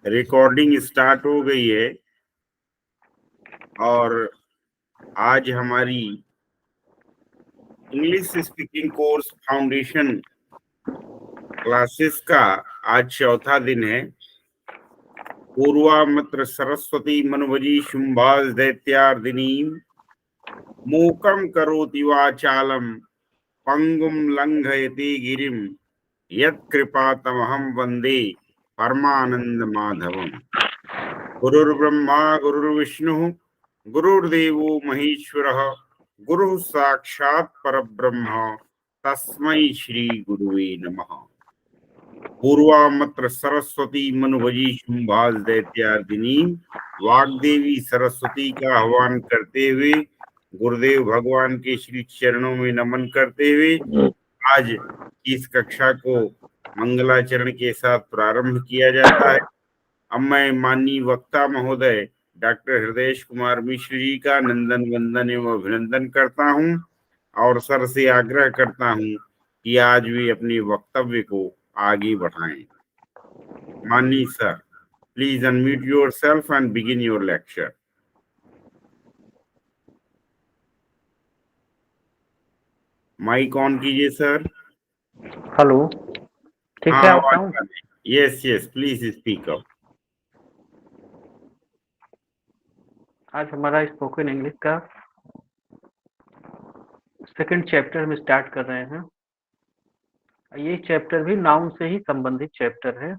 Recording start हो गई है और आज हमारी English speaking course foundation classes का आज चौथा दिन है। पूर्वामत्र सरस्वती मनवजी शुंभाज दैत्यार्दिनीम मूकं करोति वाचालम पंगुम लंघयति गिरिम यत्कृपातमहं वंदे परमानंद माधवम। गुरुर्ब्रह्मा गुरुर्विष्णु गुरुर्देवो महेश्वरः गुरुः साक्षात् परब्रह्म तस्मै श्री गुरुवे नमः। पूर्वामत्र सरस्वती मनुवजी शुंभाज दैत्यार्दिनी वाग्देवी सरस्वती का आह्वान करते हुए गुरुदेव भगवान के श्री चरणों में नमन करते हुए आज इस कक्षा को मंगलाचरण के साथ प्रारंभ किया जाता है। अब मैं माननीय वक्ता महोदय डॉक्टर हृदय कुमार मिश्र जी का नंदन वंदन एवं अभिनंदन करता हूं और सर से आग्रह करता हूं कि आज भी अपने वक्तव्य को आगे बढ़ाएं। माननीय sir, please unmute yourself and begin your lecture. Mic on कीजिए सर। हेलो, ठीक है आप sound? Yes yes, please speak up. आज हमारा स्पोकन इंग्लिश का सेकंड चैप्टर हम स्टार्ट कर रहे हैं। ये चैप्टर भी नाउन से ही संबंधित चैप्टर है,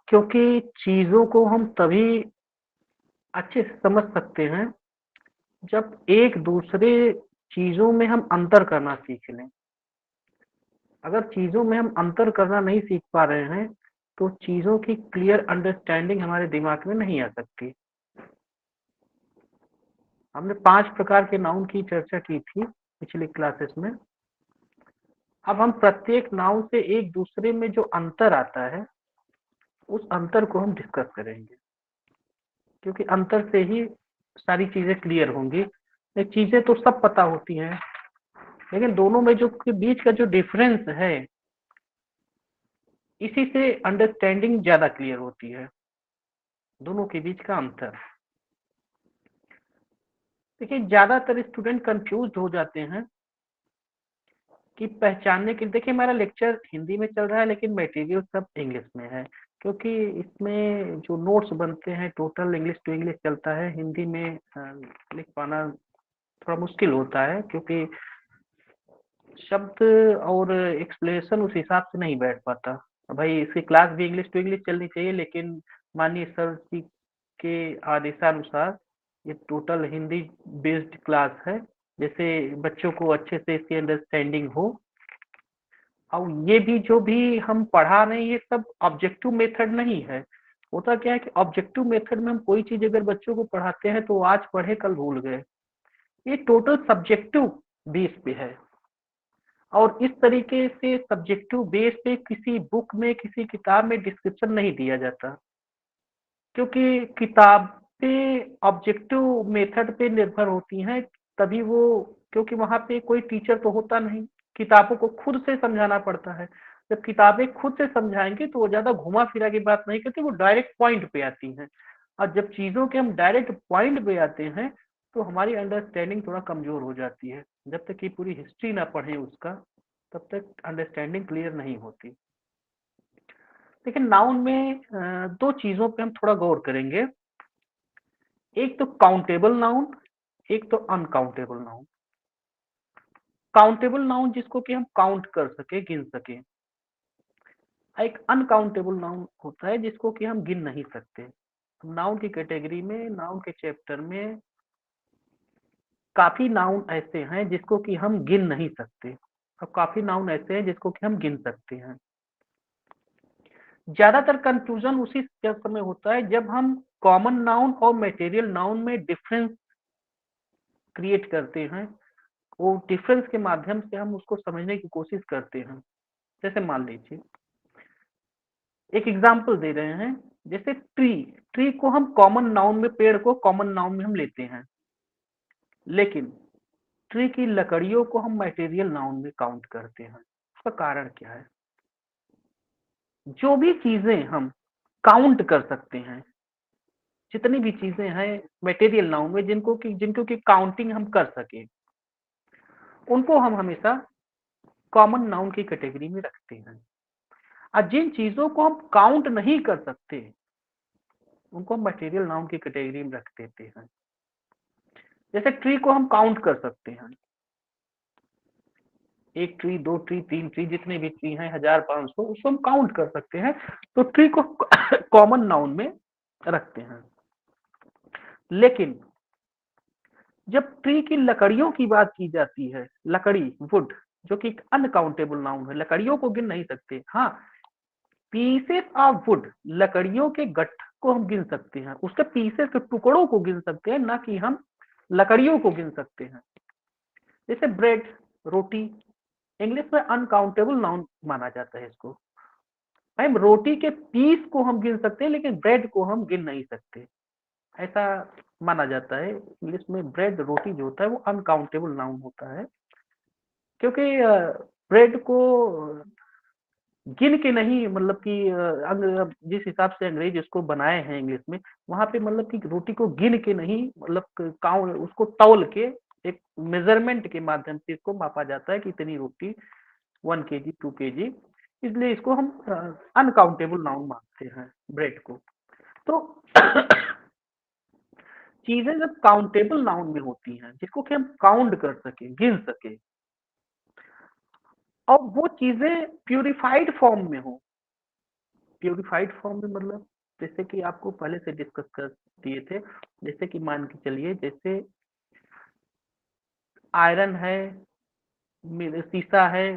क्योंकि चीजों को हम तभी अच्छे से समझ सकते हैं जब एक दूसरे चीजों में हम अंतर करना सीख लें। अगर चीजों में हम अंतर करना नहीं सीख पा रहे हैं तो चीजों की क्लियर अंडरस्टैंडिंग हमारे दिमाग में नहीं आ सकती। हमने 5 प्रकार के नाउन की चर्चा की थी पिछली क्लासेस में। अब हम प्रत्येक नाउन से एक दूसरे में जो अंतर आता है उस अंतर को हम डिस्कस करेंगे, क्योंकि अंतर से ही सारी चीजें क्लियर होंगी। चीजें तो सब पता होती हैं, लेकिन दोनों में जो के बीच का जो डिफरेंस है इसी से अंडरस्टैंडिंग ज्यादा क्लियर होती है, दोनों के बीच का अंतर। देखिए, ज्यादातर स्टूडेंट कंफ्यूज हो जाते हैं कि पहचानने के। देखिए, हमारा लेक्चर हिंदी में चल रहा है लेकिन मटेरियल सब इंग्लिश में है, क्योंकि इसमें जो नोट्स बनते हैं टोटल इंग्लिश टू इंग्लिश चलता है। हिंदी में लिख पाना थोड़ा मुश्किल होता है, क्योंकि शब्द और एक्सप्लेनेशन उस हिसाब से नहीं बैठ पाता। भाई, इसकी क्लास भी इंग्लिश टू इंग्लिश चलनी चाहिए, लेकिन माननीय सर जी के आदेशानुसार ये टोटल हिंदी बेस्ड क्लास है, जैसे बच्चों को अच्छे से इसकी अंडरस्टैंडिंग हो। और ये भी जो भी हम पढ़ा रहे हैं ये सब ऑब्जेक्टिव मेथड नहीं है। होता क्या है कि ऑब्जेक्टिव मेथड में हम कोई चीज अगर बच्चों को पढ़ाते हैं तो आज पढ़े कल भूल गए। ये टोटल सब्जेक्टिव बेस पे है, और इस तरीके से सब्जेक्टिव बेस पे किसी बुक में किसी किताब में डिस्क्रिप्शन नहीं दिया जाता, क्योंकि किताबें ऑब्जेक्टिव मेथड पे निर्भर होती हैं तभी वो, क्योंकि वहां पे कोई टीचर तो होता नहीं, किताबों को खुद से समझाना पड़ता है। जब किताबें खुद से समझाएंगे तो वो ज्यादा घुमा फिरा की बात नहीं करती, वो डायरेक्ट पॉइंट पे आती हैं। और जब चीजों के हम डायरेक्ट पॉइंट पे आते हैं तो हमारी अंडरस्टैंडिंग थोड़ा कमजोर हो जाती है। जब तक कि पूरी हिस्ट्री ना पढ़ें उसका, तब तक अंडरस्टैंडिंग क्लियर नहीं होती। लेकिन नाउन में दो चीजों पे हम थोड़ा गौर करेंगे, एक तो काउंटेबल नाउन, एक तो अनकाउंटेबल नाउन। काउंटेबल नाउन जिसको कि हम काउंट कर सके, गिन सके। एक अनकाउंटेबल नाउन होता है जिसको कि हम गिन नहीं सकते। नाउन की कैटेगरी में, नाउन के चैप्टर में काफी नाउन ऐसे हैं जिसको कि हम गिन नहीं सकते, और काफी नाउन ऐसे हैं जिसको कि हम गिन सकते हैं। ज्यादातर कंफ्यूजन उसी समय होता है जब हम कॉमन नाउन और मटेरियल नाउन में डिफरेंस क्रिएट करते हैं। वो डिफरेंस के माध्यम से हम उसको समझने की कोशिश करते हैं। जैसे मान लीजिए, एक एग्जांपल दे रहे हैं, जैसे ट्री। ट्री को हम कॉमन नाउन में, पेड़ को कॉमन नाउन में हम लेते हैं, लेकिन ट्री की लकड़ियों को हम मटेरियल नाउन में काउंट करते हैं। उसका कारण क्या है? जो भी चीजें हम काउंट कर सकते हैं, जितनी भी चीजें हैं मटेरियल नाउन में जिनको की काउंटिंग हम कर सके, उनको हम हमेशा कॉमन नाउन की कैटेगरी में रखते हैं। और जिन चीजों को हम काउंट नहीं कर सकते, उनको हम मटेरियल नाउन की कैटेगरी में रख देते हैं। जैसे ट्री को हम काउंट कर सकते हैं, 1 ट्री, 2 ट्री, 3 ट्री, जितने भी ट्री हैं 1500, उसको हम काउंट कर सकते हैं, तो ट्री को कॉमन नाउन में रखते हैं। लेकिन जब ट्री की लकड़ियों की बात की जाती है, लकड़ी, वुड, जो कि अनकाउंटेबल नाउन है, लकड़ियों को गिन नहीं सकते। हाँ, पीसेस ऑफ वुड, लकड़ियों के गट्ठ को हम गिन सकते हैं, उसके पीसेस के टुकड़ों को गिन सकते हैं, ना कि हम लकड़ियों को गिन सकते हैं। जैसे ब्रेड, रोटी, इंग्लिश में अनकाउंटेबल नाउन माना जाता है इसको। हम रोटी के पीस को हम गिन सकते हैं, लेकिन ब्रेड को हम गिन नहीं सकते, ऐसा माना जाता है। इंग्लिश में ब्रेड, रोटी जो होता है वो अनकाउंटेबल नाउन होता है, क्योंकि ब्रेड को गिन के नहीं, मतलब कि जिस हिसाब से अंग्रेज इसको बनाए हैं इंग्लिश में, वहां पे मतलब कि रोटी को गिन के नहीं, मतलब काउंट, उसको तौल के एक मेजरमेंट के माध्यम से इसको मापा जाता है कि इतनी रोटी 1 केजी, 2 केजी, इसलिए इसको हम अनकाउंटेबल नाउन मानते हैं ब्रेड को। तो चीजें जब काउंटेबल नाउन में होती हैं, जिसको कि हम काउंट कर सके, गिन सके, और वो चीजें प्यूरिफाइड फॉर्म में हो। प्यूरिफाइड फॉर्म में मतलब, जैसे कि आपको पहले से डिस्कस कर दिए थे, जैसे कि मान के चलिए, जैसे आयरन है, शीशा है,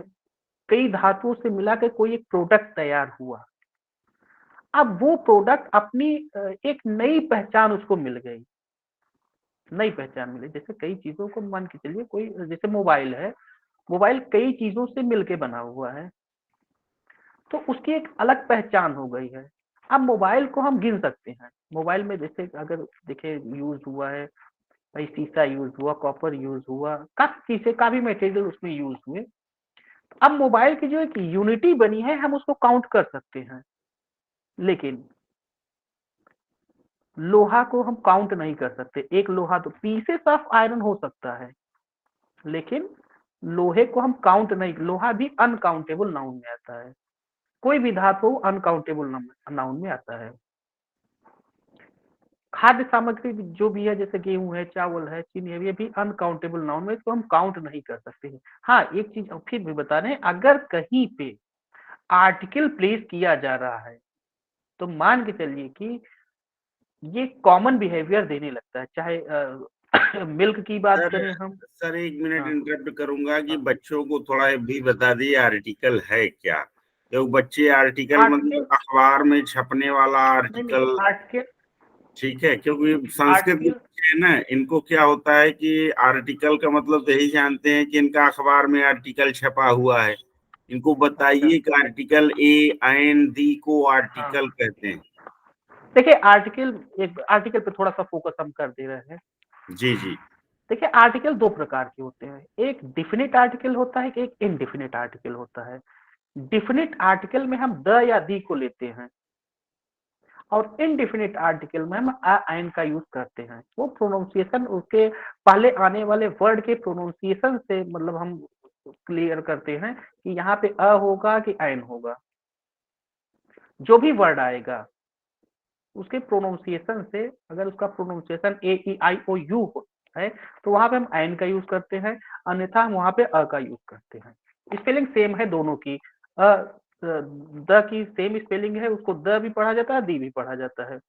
कई धातुओं से मिला के कोई एक प्रोडक्ट तैयार हुआ। अब वो प्रोडक्ट अपनी एक नई पहचान उसको मिल गई, नई पहचान मिली। जैसे कई चीजों को मान के चलिए, कोई जैसे मोबाइल है, मोबाइल कई चीजों से मिलके बना हुआ है, तो उसकी एक अलग पहचान हो गई है। अब मोबाइल को हम गिन सकते हैं, मोबाइल में जैसे अगर देखिए यूज हुआ है, भाई शीशा यूज हुआ, कॉपर यूज हुआ, काफी चीजें, काफी मटेरियल उसमें यूज हुए। अब मोबाइल की जो एक यूनिटी बनी है, हम उसको काउंट कर सकते हैं। लेकिन लोहा को हम काउंट नहीं कर सकते। एक लोहा तो पीसेस ऑफ आयरन हो सकता है, लेकिन लोहे को हम काउंट नहीं, लोहा भी अनकाउंटेबल नाउन में आता है। कोई भी धातु अनकाउंटेबल नाउन में आता है। खाद्य सामग्री जो भी है, जैसे गेहूं है, चावल है, चीनी है, ये भी अनकाउंटेबल नाउन में, इसको हम काउंट नहीं कर सकते हैं। हाँ, एक चीज फिर भी बता रहे हैं, अगर कहीं पे आर्टिकल प्लेस किया जा रहा है, तो मान के चलिए कि ये कॉमन बिहेवियर देने लगता है, चाहे मिल्क की बात सर करें हम। सर 1 मिनट हाँ, इंटरप्ट करूंगा कि हाँ। बच्चों को थोड़ा भी बता दिए आर्टिकल है क्या। जो बच्चे आर्टिकल आर्टिकल, मतलब अखबार में छपने वाला नहीं नहीं, आर्टिकल, आर्टिकल, ठीक है, क्योंकि संस्कृत के आर्टिकल, बच्चे हैं ना, इनको क्या होता है कि आर्टिकल का मतलब तो यही जानते हैं कि इनका अखबार में आर्टिकल छपा हुआ है। इनको अच्छा, बताइए कि आर्टिकल AND को हाँ। आर्टिकल कहते हैं। देखिए आर्टिकल, एक आर्टिकल पे थोड़ा सा फोकस हम कर दे रहे हैं। जी जी। देखिए आर्टिकल दो प्रकार के होते हैं, एक डिफिनिट आर्टिकल होता है, एक इनडिफिनिट आर्टिकल होता है। डिफिनिट आर्टिकल में हम द या दी को लेते हैं, और इनडिफिनिट आर्टिकल में हम आ एन का यूज करते हैं। वो प्रोनाउंसिएशन, उसके पहले आने वाले वर्ड के प्रोनाउंसिएशन से मतलब हम क्लियर करते हैं कि यहाँ पे अ होगा कि एन होगा। जो भी वर्ड आएगा उसके प्रोनाउंसिएशन से, अगर उसका प्रोनाउंसिएशन AEIOU है, तो वहां पे हम एन का यूज करते हैं, अन्यथा हम वहां पे अ का यूज करते हैं। स्पेलिंग सेम है दोनों की, द की सेम स्पेलिंग है, उसको द भी पढ़ा जाता है, दी भी पढ़ा जाता है।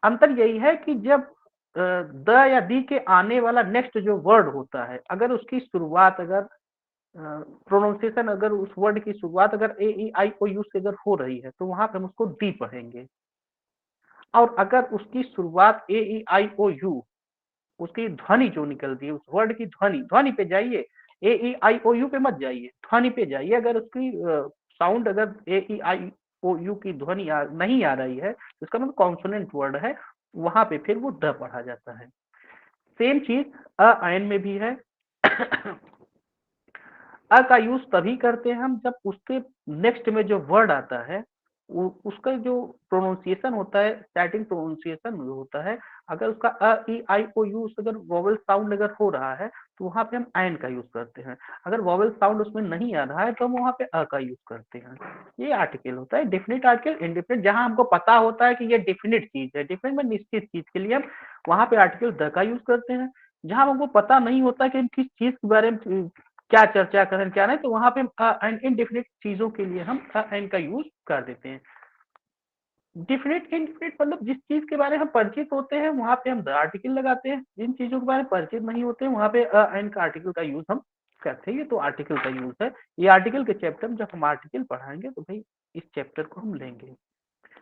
अंतर यही है कि जब द या दी के आने वाला नेक्स्ट जो वर्ड होता है, अगर उसकी शुरुआत, अगर प्रोनाउंसिएशन, अगर उस वर्ड की शुरुआत अगर AEIOU से अगर हो रही है, तो वहां पे हम उसको दी पढ़ेंगे। और अगर उसकी शुरुआत AEIOU, उसकी ध्वनि जो निकलती है, उस वर्ड की ध्वनि, ध्वनि पे जाइए, AEIOU पे मत जाइए, ध्वनि पे जाइए। अगर उसकी साउंड, अगर AEIOU की ध्वनि नहीं आ रही है, इसका मतलब कॉन्सोनेंट वर्ड है, वहां पे फिर वो द पढ़ा जाता है। सेम चीज आयन में भी है। अ का यूज तभी करते हैं हम जब उसके नेक्स्ट में जो वर्ड आता है उसका जो प्रोनाउंसिएशन होता है, स्टार्टिंग प्रोनाउंसिएशन जो होता है, अगर उसका अ ई आई ओ यू अगर वॉवल साउंड अगर हो रहा है तो वहां पे हम एन का यूज करते हैं। अगर वॉवल साउंड उसमें नहीं आ रहा है तो हम वहां पे अ का यूज करते हैं। ये आर्टिकल होता है। डेफिनेट आर्टिकल, इनडेफिनेट, जहां हमको पता होता है कि ये डेफिनेट चीज है, डेफिनेट में निश्चित चीज के लिए हम वहां पे आर्टिकल द का यूज करते हैं। जहां हमको पता नहीं होता कि हम किस चीज के बारे में क्या चर्चा करें क्या नहीं, तो वहां पे हम इनडेफिनेट चीजों के लिए हम एन का यूज कर देते हैं। डिफिनेट इनडिफिनेट मतलब जिस चीज के बारे में हम परिचित होते हैं वहां पे हम द आर्टिकल लगाते हैं, जिन चीजों के बारे में परिचित नहीं होते हैं वहां पे एन का आर्टिकल का यूज हम करते हैं। ये तो आर्टिकल का यूज है। ये आर्टिकल के चैप्टर में जब हम आर्टिकल पढ़ाएंगे तो भाई इस चैप्टर को हम लेंगे,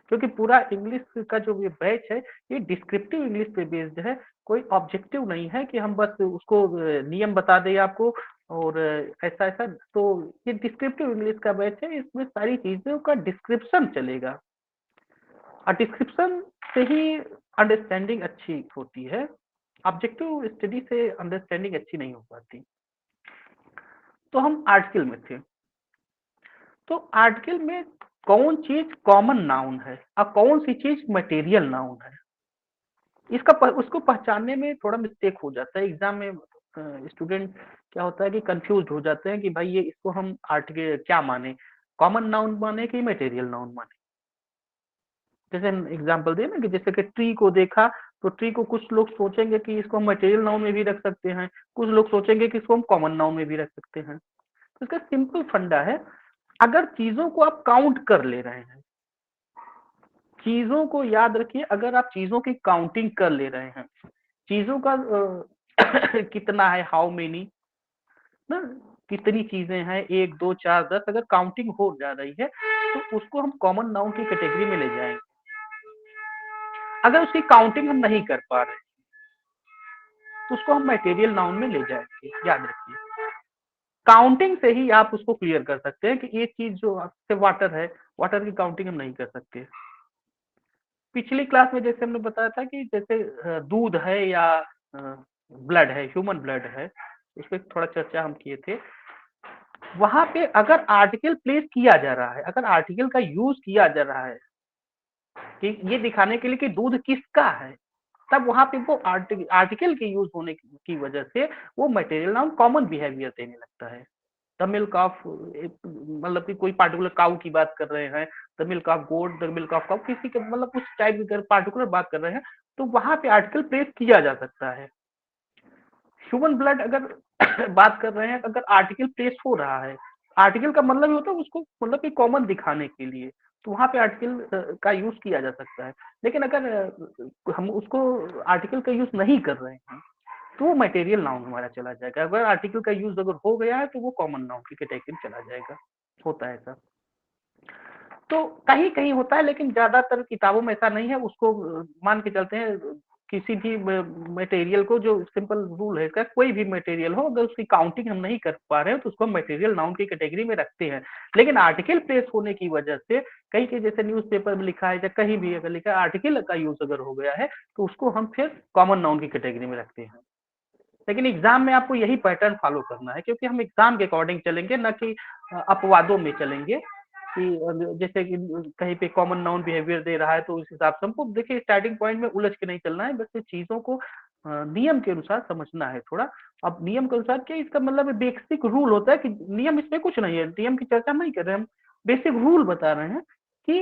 क्योंकि पूरा इंग्लिश का जो ये बैच है ये डिस्क्रिप्टिव इंग्लिश पे बेस्ड है, कोई ऑब्जेक्टिव नहीं है कि हम बस उसको नियम बता दें आपको और ऐसा ऐसा। तो ये डिस्क्रिप्टिव इंग्लिश का बैच है, इसमें सारी चीजों का डिस्क्रिप्शन चलेगा और डिस्क्रिप्शन से ही अंडरस्टैंडिंग अच्छी होती है। ऑब्जेक्टिव स्टडी से अंडरस्टैंडिंग अच्छी नहीं हो पाती। तो हम आर्टिकल में थे। तो आर्टिकल में कौन चीज कॉमन नाउन है और कौन सी चीज मटेरियल नाउन है, उसको पहचानने में थोड़ा मिस्टेक हो जाता है। एग्जाम में स्टूडेंट क्या होता है कि कंफ्यूज हो जाते हैं कि भाई ये इसको हम आर्टिकल क्या माने, कॉमन नाउन माने कि मटेरियल नाउन माने। जैसे एग्जांपल दें ना कि जैसे कि ट्री को देखा तो ट्री को कुछ लोग सोचेंगे कि इसको हम मटेरियल नाउन में भी रख सकते हैं, कुछ लोग सोचेंगे कि इसको हम कॉमन नाउन में भी रख सकते हैं। तो इसका सिंपल फंडा है, अगर चीजों को आप काउंट कर ले रहे हैं, चीजों को याद रखिए, अगर आप चीजों की काउंटिंग कर ले रहे हैं, चीजों का कितना है, हाउ मेनी ना, कितनी चीजें हैं, 1 2 4 10, अगर काउंटिंग हो जा रही है तो उसको हम कॉमन नाउन की कैटेगरी में ले जाएंगे। अगर उसकी काउंटिंग हम नहीं कर पा रहे तो उसको हम मटेरियल नाउन में ले जाएंगे। याद रखिए, काउंटिंग से ही आप उसको क्लियर कर सकते हैं कि ये चीज जो आपसे वाटर है, वाटर की काउंटिंग हम नहीं कर सकते। पिछली क्लास में जैसे हमने बताया था कि जैसे दूध है या ब्लड है, ह्यूमन ब्लड है, उस पर थोड़ा चर्चा हम किए थे। वहां पे अगर आर्टिकल प्लेस किया जा रहा है, अगर आर्टिकल का यूज किया जा रहा है कि ये दिखाने के लिए कि दूध किसका है, तब वहां पे वो आर्टिकल के यूज होने की वजह से वो मटेरियल नाउन कॉमन बिहेवियर देने लगता है। द मिल्क ऑफ, मतलब कि कोई पार्टिकुलर काउ की बात कर रहे हैं, the milk of goat, the milk of cow, किसी के मतलब कुछ टाइप की पार्टिकुलर बात कर रहे हैं, तो वहां पे आर्टिकल प्लेस किया जा सकता है। ह्यूमन ब्लड अगर बात कर रहे हैं, अगर आर्टिकल प्लेस हो रहा है, आर्टिकल का मतलब ही होता है उसको मतलब कि कॉमन दिखाने के लिए, तो वहां पे आर्टिकल का यूज किया जा सकता है। लेकिन अगर हम उसको आर्टिकल का यूज नहीं कर रहे हैं तो वो मटेरियल नाउन हमारा चला जाएगा। अगर आर्टिकल का यूज अगर हो गया है तो वो कॉमन नाउन की कैटेगरी में चला जाएगा। होता है ऐसा, तो कहीं कहीं होता है, लेकिन ज्यादातर किताबों में ऐसा नहीं है। उसको मान के चलते हैं किसी भी मटेरियल को, जो सिंपल रूल है इसका, कोई भी मटेरियल हो अगर उसकी काउंटिंग हम नहीं कर पा रहे हैं तो उसको मटेरियल नाउन की कैटेगरी में रखते हैं। लेकिन आर्टिकल प्लेस होने की वजह से कहीं के जैसे न्यूज़पेपर में लिखा है या कहीं भी अगर लिखा है आर्टिकल का यूज अगर हो गया है तो उसको हम फिर कॉमन नाउन की कैटेगरी में रखते हैं। लेकिन एग्जाम में आपको यही पैटर्न फॉलो करना है, क्योंकि हम एग्जाम के अकॉर्डिंग चलेंगे, न कि अपवादों में चलेंगे कि जैसे कि कहीं पे कॉमन नाउन बिहेवियर दे रहा है तो उस हिसाब से हमको देखिए स्टार्टिंग पॉइंट में उलझ के नहीं चलना है, बस चीजों को नियम के अनुसार समझना है थोड़ा। अब नियम के अनुसार क्या, इसका मतलब बेसिक रूल होता है कि नियम इसमें कुछ नहीं है, नियम की चर्चा नहीं कर रहे हैं हम, बेसिक रूल बता रहे हैं कि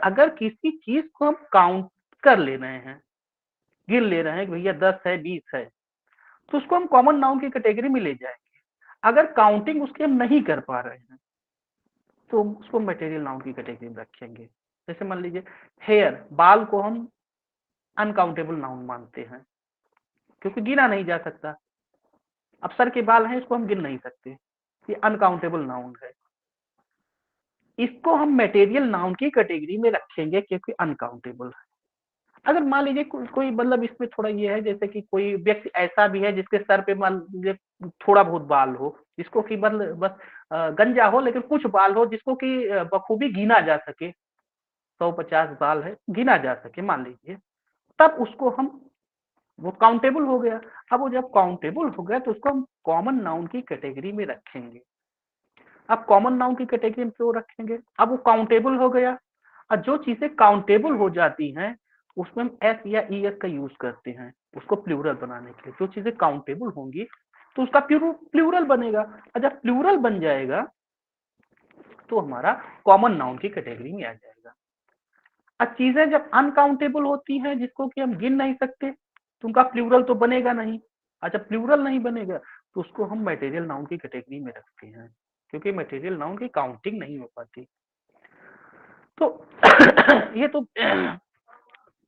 अगर किसी चीज को हम काउंट कर ले रहे हैं, गिन ले रहे हैं कि भैया 10 है 20 है, तो उसको हम कॉमन नाउन की कैटेगरी में ले जाएंगे। अगर काउंटिंग उसकी हम नहीं कर पा रहे हैं तो उसको मटेरियल नाउन की कैटेगरी में रखेंगे। जैसे मान लीजिए हेयर, बाल को हम अनकाउंटेबल नाउन मानते हैं क्योंकि गिना नहीं जा सकता। अब सर के बाल हैं, इसको हम गिन नहीं सकते, ये अनकाउंटेबल नाउन है। इसको हम मटेरियल नाउन की कैटेगरी में रखेंगे क्योंकि अनकाउंटेबल है। अगर मान लीजिए कोई मतलब इसमें थोड़ा ये है, जैसे कि कोई व्यक्ति ऐसा भी है जिसके सर पे मान लीजिए थोड़ा बहुत बाल हो, जिसको कि बस गंजा हो लेकिन कुछ बाल हो, जिसको कि बखूबी गिना जा सके, 150 बाल है गिना जा सके मान लीजिए, तब उसको हम वो काउंटेबल हो गया। अब वो जब काउंटेबल हो गया तो उसको हम कॉमन नाउन की कैटेगरी में रखेंगे। अब कॉमन नाउन की कैटेगरी में क्यों रखेंगे? अब वो काउंटेबल हो गया, और जो चीजें काउंटेबल हो जाती हैं उसमें हम एस या ई एस का यूज करते हैं उसको प्लूरल बनाने के लिए। जो चीजें काउंटेबल होंगी तो उसका प्लूरल बनेगा, और जब प्लूरल बन जाएगा तो हमारा कॉमन नाउन की कैटेगरी में आ जाएगा। अब चीजें जब अनकाउंटेबल होती हैं जिसको कि हम गिन नहीं सकते तो उनका प्लूरल तो बनेगा नहीं, और जब प्लूरल नहीं बनेगा तो उसको हम मटेरियल नाउन की कैटेगरी में रखते हैं, क्योंकि मटेरियल नाउन की काउंटिंग नहीं हो पाती। तो ये तो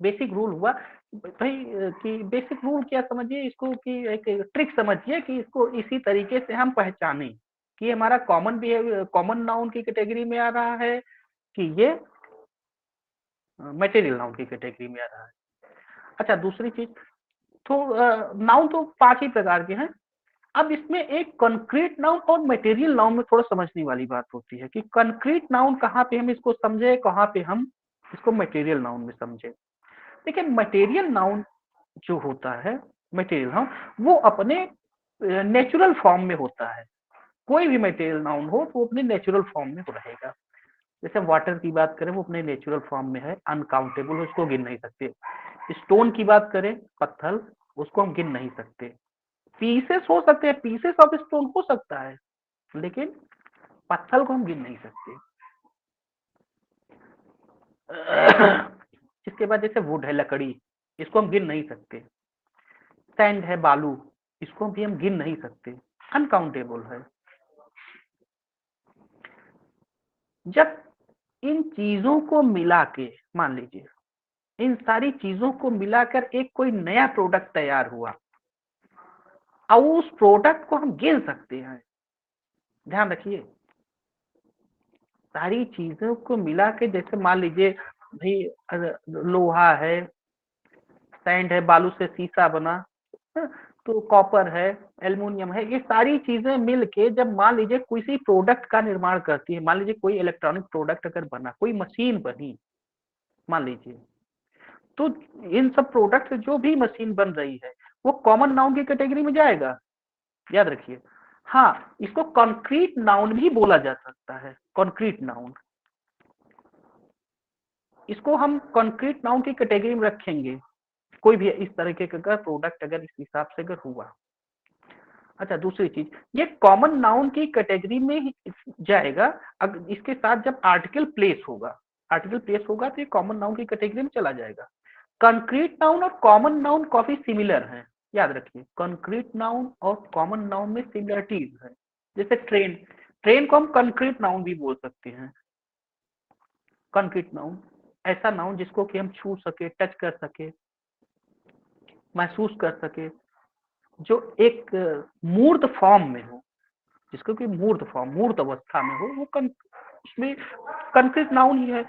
बेसिक रूल हुआ भाई, कि बेसिक रूल क्या समझिए इसको, कि एक ट्रिक समझिए कि इसको इसी तरीके से हम पहचानें कि हमारा कॉमन बिहेवियर कॉमन नाउन की कैटेगरी में आ रहा है कि ये मटेरियल नाउन की कैटेगरी में आ रहा है। अच्छा, दूसरी चीज, तो नाउन तो 5 ही प्रकार के हैं। अब इसमें एक कंक्रीट नाउन और मटेरियल नाउन में थोड़ा समझने वाली बात होती है कि कंक्रीट नाउन कहाँ पे हम इसको समझे, कहाँ पे हम इसको मटेरियल नाउन में समझे। देखिए, मटेरियल नाउन जो होता है, मटेरियल नाउन वो अपने नेचुरल फॉर्म में होता है। कोई भी मटेरियल नाउन हो तो वो अपने नेचुरल फॉर्म में रहेगा। जैसे वाटर की बात करें, वो अपने नेचुरल फॉर्म में है, अनकाउंटेबल है, उसको गिन नहीं सकते। स्टोन की बात करें, पत्थर, उसको हम गिन नहीं सकते। पीसेस हो सकते हैं, पीसेस ऑफ स्टोन हो सकता है, लेकिन पत्थर को हम गिन नहीं सकते। इसके बाद जैसे वुड है, लकड़ी, इसको हम गिन नहीं सकते। सैंड है, बालू, इसको भी हम गिन नहीं सकते, अनकाउंटेबल है। जब इन चीजों को मिला के, मान लीजिए इन सारी चीजों को मिलाकर एक कोई नया प्रोडक्ट तैयार हुआ, और उस प्रोडक्ट को हम गिन सकते हैं। ध्यान रखिए, सारी चीजों को मिला के, जैसे मान लीजिए भाई लोहा है, सैंड है, बालू से शीशा बना, तो कॉपर है, एल्युमिनियम है, ये सारी चीजें मिलके जब मान लीजिए किसी प्रोडक्ट का निर्माण करती है, मान लीजिए कोई इलेक्ट्रॉनिक प्रोडक्ट अगर बना, कोई मशीन बनी मान लीजिए, तो इन सब प्रोडक्ट से जो भी मशीन बन रही है वो कॉमन नाउन की कैटेगरी में जाएगा। याद रखिए, हाँ, इसको कॉन्क्रीट नाउन भी बोला जा सकता है। कॉन्क्रीट नाउन, इसको हम कॉन्क्रीट नाउन की कैटेगरी में रखेंगे, कोई भी इस तरीके का प्रोडक्ट अगर इस हिसाब से अगर हुआ। अच्छा, दूसरी चीज, ये कॉमन नाउन की कैटेगरी में ही जाएगा अगर इसके साथ जब आर्टिकल प्लेस होगा। आर्टिकल प्लेस होगा तो ये कॉमन नाउन की कैटेगरी में चला जाएगा। कंक्रीट नाउन और कॉमन नाउन काफी सिमिलर हैं। याद रखिए, कंक्रीट नाउन और कॉमन नाउन में सिमिलरिटीज है। जैसे ट्रेन, ट्रेन को हम कंक्रीट नाउन भी बोल सकते हैं। कंक्रीट नाउन ऐसा नाउन जिसको कि हम छू सके, टच कर सके, महसूस कर सके, जो एक मूर्त फॉर्म में हो, जिसको कि मूर्त फॉर्म, मूर्त अवस्था में हो, वो उसमें कंक्रीट नाउन ही है।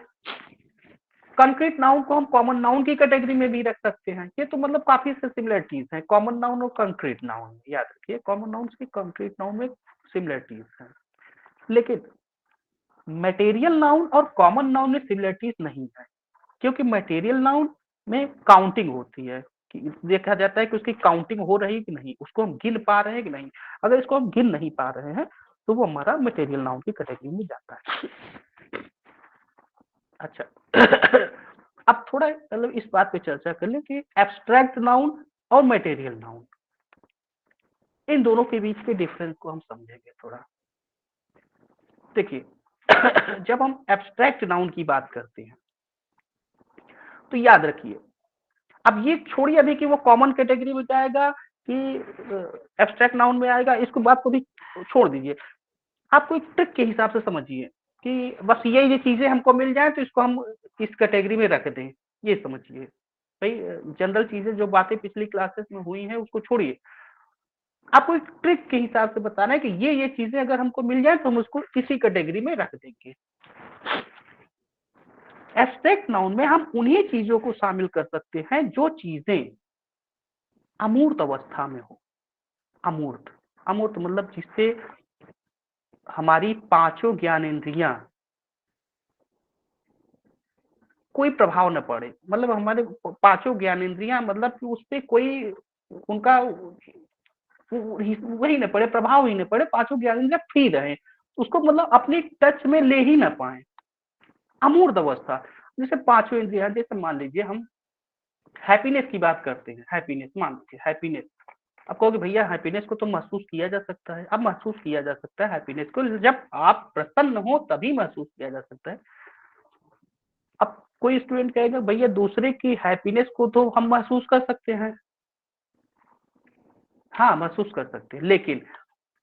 कंक्रीट नाउन को हम कॉमन नाउन की कैटेगरी में भी रख सकते हैं। ये तो मतलब काफी से सिमिलरिटीज हैं कॉमन नाउन और कंक्रीट नाउन। याद रखिए, कॉमन नाउन की कंक्रीट नाउन में सिमिलरिटीज हैं, लेकिन मटेरियल नाउन और कॉमन नाउन में सिमिलरिटीज नहीं है, क्योंकि मटेरियल नाउन में काउंटिंग होती है, कि देखा जाता है कि उसकी काउंटिंग हो रही है कि नहीं, उसको हम गिन पा रहे हैं कि नहीं। अगर इसको हम गिन नहीं पा रहे हैं तो वो हमारा मटेरियल नाउन की कैटेगरी में जाता है। अच्छा, अब थोड़ा मतलब इस बात पे चर्चा कर लें कि एब्स्ट्रैक्ट नाउन और मटेरियल नाउन, इन दोनों के बीच के डिफरेंस को हम समझेंगे थोड़ा। देखिए, जब हम एब्स्ट्रैक्ट नाउन की बात करते हैं तो याद रखिए, अब ये छोड़िए अभी कि वो कॉमन कैटेगरी में जाएगा कि एब्स्ट्रैक्ट नाउन में आएगा, इसको बात को भी छोड़ दीजिए। आपको एक ट्रिक के हिसाब से समझिए कि बस ये चीजें हमको मिल जाए तो इसको हम इस कैटेगरी में रख दें, ये समझिए भाई। जनरल चीजें जो बातें पिछली क्लासेस में हुई हैं उसको छोड़िए, आपको एक ट्रिक के हिसाब से बताना है कि ये चीजें अगर हमको मिल जाए तो हम उसको इसी कैटेगरी में रख देंगे। एब्स्ट्रैक्ट नाउन में हम उन्हीं चीजों को शामिल कर सकते हैं जो चीजें अमूर्त अवस्था में हो। अमूर्त, अमूर्त मतलब जिससे हमारी पांचों ज्ञानेंद्रियां कोई प्रभाव न पड़े, मतलब हमारे पांचों ज्ञानेंद्रियां, मतलब कि उस पर कोई उनका वही न पड़े, प्रभाव ही न पड़े, पांचों ज्ञानेंद्रियां फ्री रहे, उसको मतलब अपनी टच में ले ही ना पाए, अमूर्त अवस्था। जैसे पांचों इंद्रिया, जैसे मान लीजिए हम हैप्पीनेस की बात करते हैं, हैप्पीनेस, मान लीजिए हैप्पीनेस, आप कहोगे भैया हैप्पीनेस को तो महसूस किया जा सकता है। अब महसूस किया जा सकता है हैप्पीनेस को, जब आप प्रसन्न हो तभी महसूस किया जा सकता है। अब कोई स्टूडेंट कहेगा भैया दूसरे की हैप्पीनेस को तो हम महसूस कर सकते हैं, हाँ महसूस कर सकते हैं, लेकिन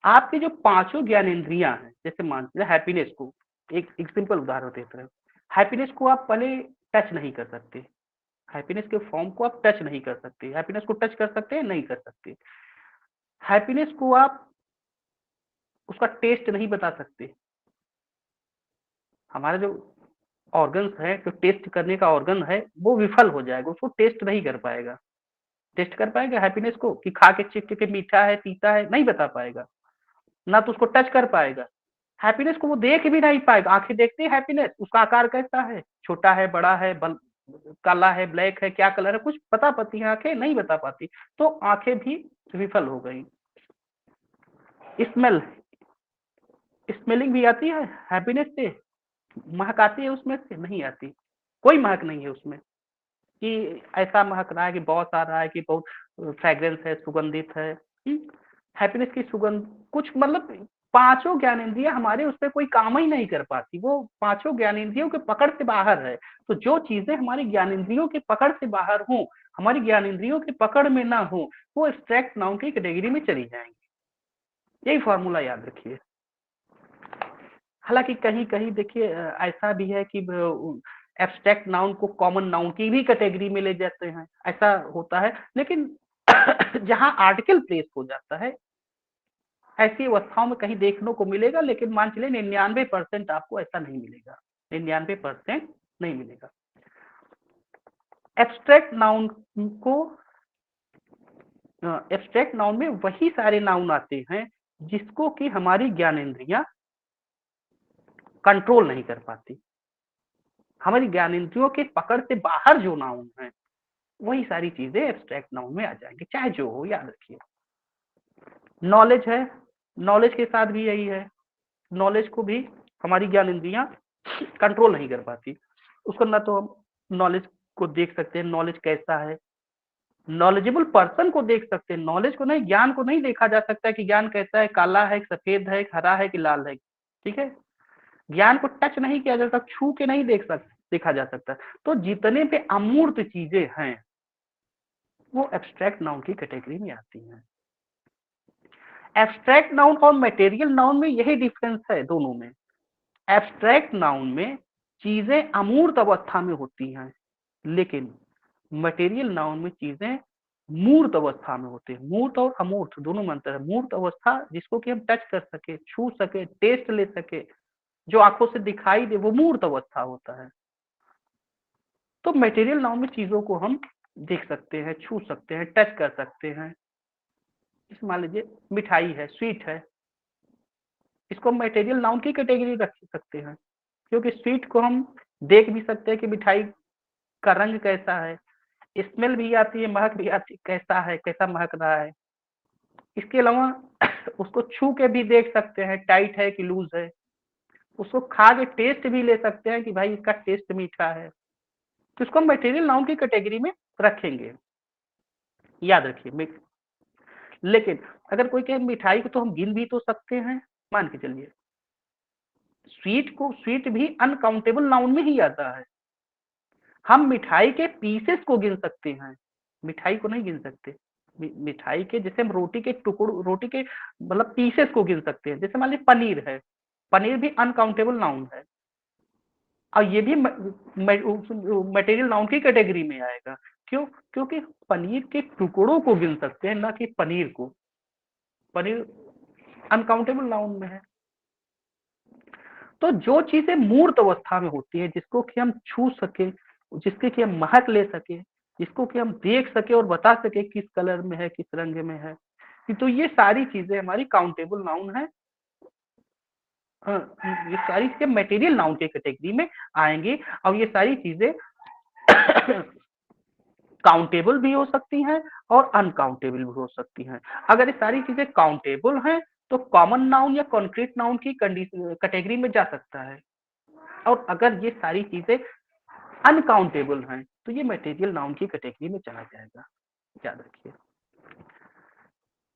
आपके जो पांचों ज्ञानेंद्रियां हैं, जैसे मान लीजिए हैप्पीनेस को, एक सिंपल उदाहरण देते हैं, हैप्पीनेस को आप पहले टच नहीं कर सकते, हैप्पीनेस के फॉर्म को आप टच नहीं कर सकते, हैप्पीनेस को टच कर सकते हैं, नहीं कर सकते। हैप्पीनेस को आप उसका टेस्ट नहीं बता सकते, हमारा जो ऑर्गन्स है, जो टेस्ट करने का ऑर्गन है वो विफल हो जाएगा, उसको टेस्ट नहीं कर पाएगा। टेस्ट कर पाएगा हैप्पीनेस को कि खा के चिक के मीठा है तीता है, नहीं बता पाएगा, ना तो उसको टच कर पाएगा। हैप्पीनेस को वो देख भी नहीं पाएगा, आंखें देखती है हैप्पीनेस, उसका आकार कैसा है, छोटा है, बड़ा है, काला है, ब्लैक है, क्या कलर है, कुछ बता पाती है आंखें, नहीं बता पाती, तो आंखें भी विफल हो गई। स्मेल, स्मेलिंग भी आती है हैप्पीनेस से, महक आती है उसमें से, नहीं आती, कोई महक नहीं है उसमें कि ऐसा महक रहा है कि बहुत आ रहा है कि बहुत फ्रेग्रेंस है, सुगंधित है। हैप्पीनेस की सुगंध कुछ, मतलब पांचों ज्ञानेंद्रियां हमारे उस पर कोई काम ही नहीं कर पाती, वो पांचों ज्ञानेंद्रियों के पकड़ से बाहर है। तो जो चीजें हमारी ज्ञानेंद्रियों के पकड़ से बाहर हो, हमारी ज्ञानेंद्रियों के पकड़ में ना हो, वो एब्स्ट्रैक्ट नाउन की कैटेगरी में चली जाएंगी। यही फॉर्मूला याद रखिए। हालांकि कहीं कहीं देखिए ऐसा भी है कि एब्स्ट्रैक्ट नाउन को कॉमन नाउन की भी कैटेगरी में ले जाते हैं, ऐसा होता है, लेकिन जहां आर्टिकल प्लेस हो जाता है ऐसी अवस्थाओं में कहीं देखने को मिलेगा, लेकिन मान चले 99% आपको ऐसा नहीं मिलेगा, 99% नहीं मिलेगा। एब्स्ट्रैक्ट नाउन को, एब्स्ट्रैक्ट नाउन में वही सारे नाउन आते हैं जिसको कि हमारी ज्ञानेंद्रियां कंट्रोल नहीं कर पाती, हमारी ज्ञानेंद्रियों के पकड़ से बाहर जो नाउन है वही सारी चीजें एब्स्ट्रैक्ट नाउन में आ जाएंगे, चाहे जो हो, याद रखिए। नॉलेज है, नॉलेज के साथ भी यही है, नॉलेज को भी हमारी ज्ञानेंद्रियां कंट्रोल नहीं कर पाती, उसको ना तो हम नॉलेज को देख सकते हैं, नॉलेज कैसा है, नॉलेजेबल पर्सन को देख सकते हैं, नॉलेज को नहीं, ज्ञान को नहीं देखा जा सकता है कि ज्ञान कैसा है, काला है, सफेद है, हरा है कि लाल है, ठीक है। ज्ञान को टच नहीं किया जा सकता, छू के नहीं देखा जा सकता। तो जितने भी अमूर्त चीजें हैं वो एब्स्ट्रैक्ट नाउन की कैटेगरी में आती हैं। एब्स्ट्रैक्ट नाउन और मटेरियल नाउन में यही डिफरेंस है दोनों में। एब्स्ट्रैक्ट नाउन में चीजें अमूर्त अवस्था में होती हैं, लेकिन मटेरियल नाउन में चीजें मूर्त अवस्था में होती है। मूर्त और अमूर्त दोनों में अंतर है। मूर्त अवस्था जिसको कि हम टच कर सके, छू सके, टेस्ट ले सके, जो आंखों से दिखाई दे, वो मूर्त अवस्था होता है। तो मटेरियल नाउन में चीजों को हम देख सकते हैं, छू सकते हैं, टच कर सकते हैं। जैसे मान लीजिए मिठाई है, स्वीट है, इसको हम मटेरियल नाउन की कैटेगरी रख सकते हैं, क्योंकि स्वीट को हम देख भी सकते हैं कि मिठाई का रंग कैसा है, स्मेल भी आती है, महक भी आती है, कैसा है, कैसा महक रहा है। इसके अलावा उसको छू के भी देख सकते हैं, टाइट है कि लूज है। उसको खा के टेस्ट भी ले सकते हैं कि भाई इसका टेस्ट मीठा है। तो इसको हम मटेरियल नाउन की कैटेगरी में रखेंगे, याद रखिए। लेकिन अगर कोई कहे मिठाई को तो हम गिन भी तो सकते हैं, मान के चलिए स्वीट भी अनकाउंटेबल नाउन में ही आता है। हम मिठाई के पीसेस को गिन सकते हैं, मिठाई को नहीं गिन सकते। मिठाई के, जैसे हम रोटी के टुकड़ों, रोटी के मतलब पीसेस को गिन सकते हैं। जैसे मान लीजिए पनीर है, पनीर भी अनकाउंटेबल नाउन है, और ये भी मटेरियल नाउन की कैटेगरी में आएगा। क्यों? क्योंकि पनीर के टुकड़ों को गिन सकते हैं, ना कि पनीर को। पनीर अनकाउंटेबल नाउन में है। तो जो चीजें मूर्त अवस्था में होती है, जिसको कि हम छू सके, जिसके कि हम महक ले सके, जिसको कि हम देख सके और बता सके किस कलर में है, किस रंग में है, तो ये सारी चीजें हमारी काउंटेबल नाउन है। ये सारी चीजें मटेरियल नाउन के कैटेगरी में आएंगी, और ये सारी चीजें काउंटेबल भी हो सकती हैं और अनकाउंटेबल भी हो सकती हैं। अगर ये सारी चीजें काउंटेबल हैं तो कॉमन नाउन या कॉन्क्रीट नाउन की कैटेगरी में जा सकता है, और अगर ये सारी चीजें अनकाउंटेबल हैं तो ये मटेरियल नाउन की कैटेगरी में चला जाएगा, याद रखिए।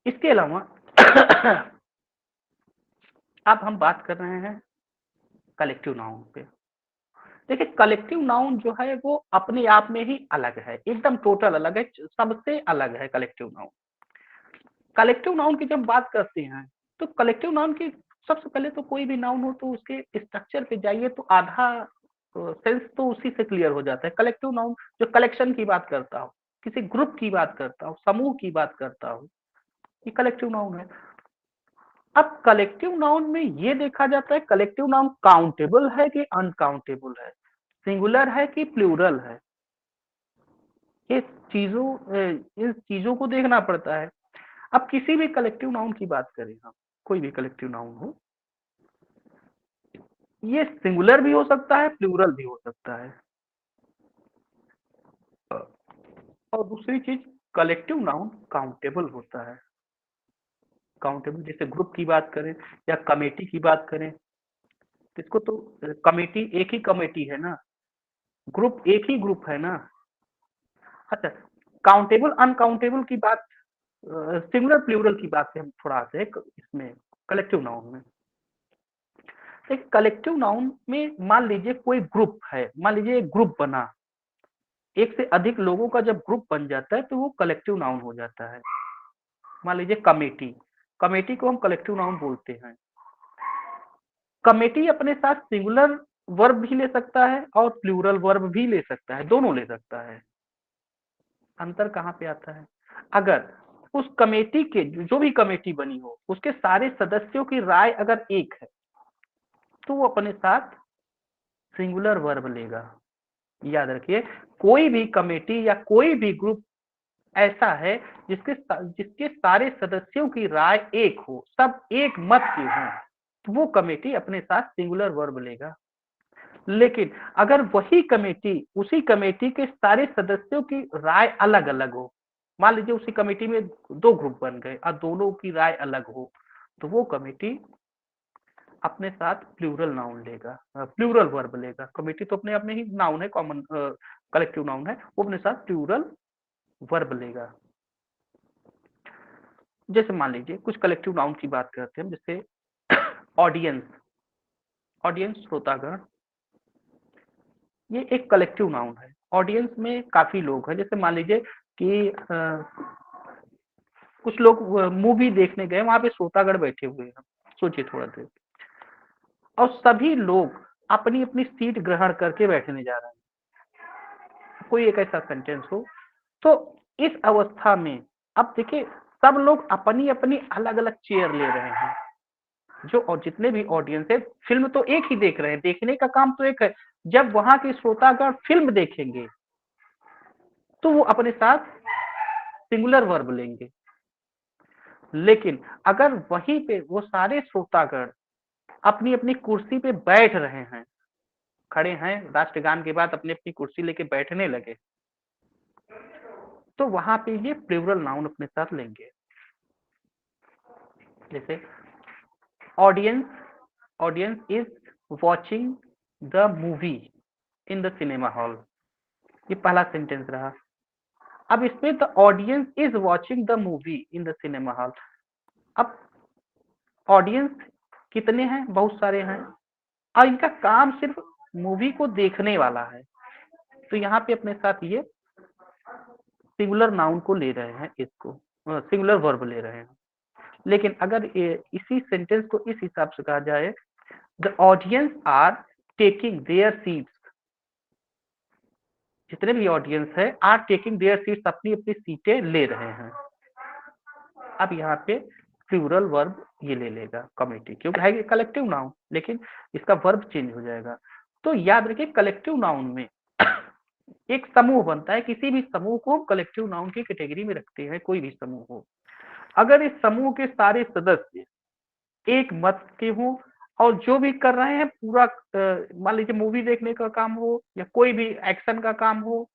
इसके अलावा अब हम बात कर रहे हैं कलेक्टिव नाउन पे। देखिए कलेक्टिव नाउन जो है वो अपने आप में ही अलग है, एकदम टोटल अलग है, सबसे अलग है कलेक्टिव नाउन। कलेक्टिव नाउन की जब बात करते हैं तो कलेक्टिव नाउन की सबसे पहले तो कोई भी नाउन हो तो उसके स्ट्रक्चर पे जाइए तो आधा सेंस तो उसी से क्लियर हो जाता है। कलेक्टिव नाउन जो कलेक्शन की बात करता हो, किसी ग्रुप की बात करता हो, समूह की बात करता हो, ये कलेक्टिव नाउन है। अब कलेक्टिव नाउन में ये देखा जाता है कलेक्टिव नाउन काउंटेबल है कि अनकाउंटेबल है, सिंगुलर है कि प्लूरल है। ये इन चीजों को देखना पड़ता है। अब किसी भी कलेक्टिव नाउन की बात करें हम, कोई भी कलेक्टिव नाउन हो, ये सिंगुलर भी हो सकता है, प्लूरल भी हो सकता है। और दूसरी चीज कलेक्टिव नाउन काउंटेबल होता है। काउंटेबल जैसे ग्रुप की बात करें या कमेटी की बात करें, इसको तो कमेटी एक ही कमेटी है ना, ग्रुप एक ही ग्रुप है ना। अच्छा, काउंटेबल अनकाउंटेबल की बात सिंगुलर प्लूरल की बात से हम थोड़ा आते हैं इसमें कलेक्टिव नाउन में। एक कलेक्टिव नाउन में मान लीजिए कोई ग्रुप है, मान लीजिए एक ग्रुप बना, एक से अधिक लोगों का जब ग्रुप बन जाता है तो वो कलेक्टिव नाउन हो जाता है। मान लीजिए कमेटी, कमेटी को हम कलेक्टिव नाउन बोलते हैं। कमेटी अपने साथ सिंगुलर वर्ब भी ले सकता है और प्लूरल वर्ब भी ले सकता है, दोनों ले सकता है। अंतर कहाँ पे आता है? अगर उस कमेटी के जो भी कमेटी बनी हो उसके सारे सदस्यों की राय अगर एक है तो वो अपने साथ सिंगुलर वर्ब लेगा। याद रखिए, कोई भी कमेटी या कोई भी ग्रुप ऐसा है जिसके सारे सदस्यों की राय एक हो, सब एक मत के हों, तो वो कमेटी अपने साथ सिंगुलर वर्ब लेगा। लेकिन अगर वही कमेटी उसी कमेटी के सारे सदस्यों की राय अलग अलग हो, मान लीजिए उसी कमेटी में दो ग्रुप बन गए और दोनों की राय अलग हो, तो वो कमेटी अपने साथ प्लूरल नाउन लेगा, प्लूरल वर्ब लेगा। कमेटी तो अपने आप में ही नाउन है, कॉमन कलेक्टिव नाउन है, वो अपने साथ प्लूरल वर्ब लेगा। जैसे मान लीजिए कुछ कलेक्टिव नाउन की बात करते हैं, जैसे ऑडियंस, ऑडियंस श्रोतागण, ये एक कलेक्टिव नाउन है। ऑडियंस में काफी लोग हैं, जैसे मान लीजिए कि कुछ लोग मूवी देखने गए, वहां पे श्रोतागण बैठे हुए हैं, सोचिए थोड़ा देर, और सभी लोग अपनी अपनी सीट ग्रहण करके बैठने जा रहे हैं, कोई एक ऐसा सेंटेंस हो। तो इस अवस्था में अब देखिए सब लोग अपनी अपनी अलग अलग चेयर ले रहे हैं, जो और जितने भी ऑडियंस है, फिल्म तो एक ही देख रहे हैं, देखने का काम तो एक है। जब वहां के श्रोतागण फिल्म देखेंगे तो वो अपने साथ सिंगुलर वर्ब लेंगे। लेकिन अगर वहीं पे वो सारे श्रोतागण अपनी अपनी कुर्सी पे बैठ रहे हैं, खड़े हैं, राष्ट्रगान के बाद अपनी अपनी कुर्सी लेके बैठने लगे, तो वहां पे ये प्लूरल नाउन अपने साथ लेंगे। जैसे audience, audience is watching the movie in the cinema hall, ये पहला सेंटेंस रहा। अब इसमें the audience is watching the movie in the cinema hall, अब ऑडियंस कितने हैं? बहुत सारे हैं, और इनका काम सिर्फ मूवी को देखने वाला है, तो यहाँ पे अपने साथ ये सिंगुलर नाउन को ले रहे हैं, इसको सिंगुलर वर्ब ले रहे हैं। लेकिन अगर इसी सेंटेंस को इस हिसाब से कहा जाए, the audience are taking their seats, जितने भी ऑडियंस है आर टेकिंग देयर सीट्स, अपनी अपनी सीटें ले रहे हैं। अब यहाँ पे प्लूरल वर्ब ये ले लेगा कमेटी, क्योंकि है कलेक्टिव नाउन, लेकिन इसका वर्ब चेंज हो जाएगा। तो याद रखिए कलेक्टिव नाउन में एक समूह बनता है, किसी भी समूह को कलेक्टिव नाउन की कैटेगरी में रखते हैं, कोई भी समूह हो। अगर इस समूह के सारे सदस्य एक मत के हों और जो भी कर रहे हैं पूरा मान लीजिए मूवी देखने का काम हो या कोई भी एक्शन का काम हो,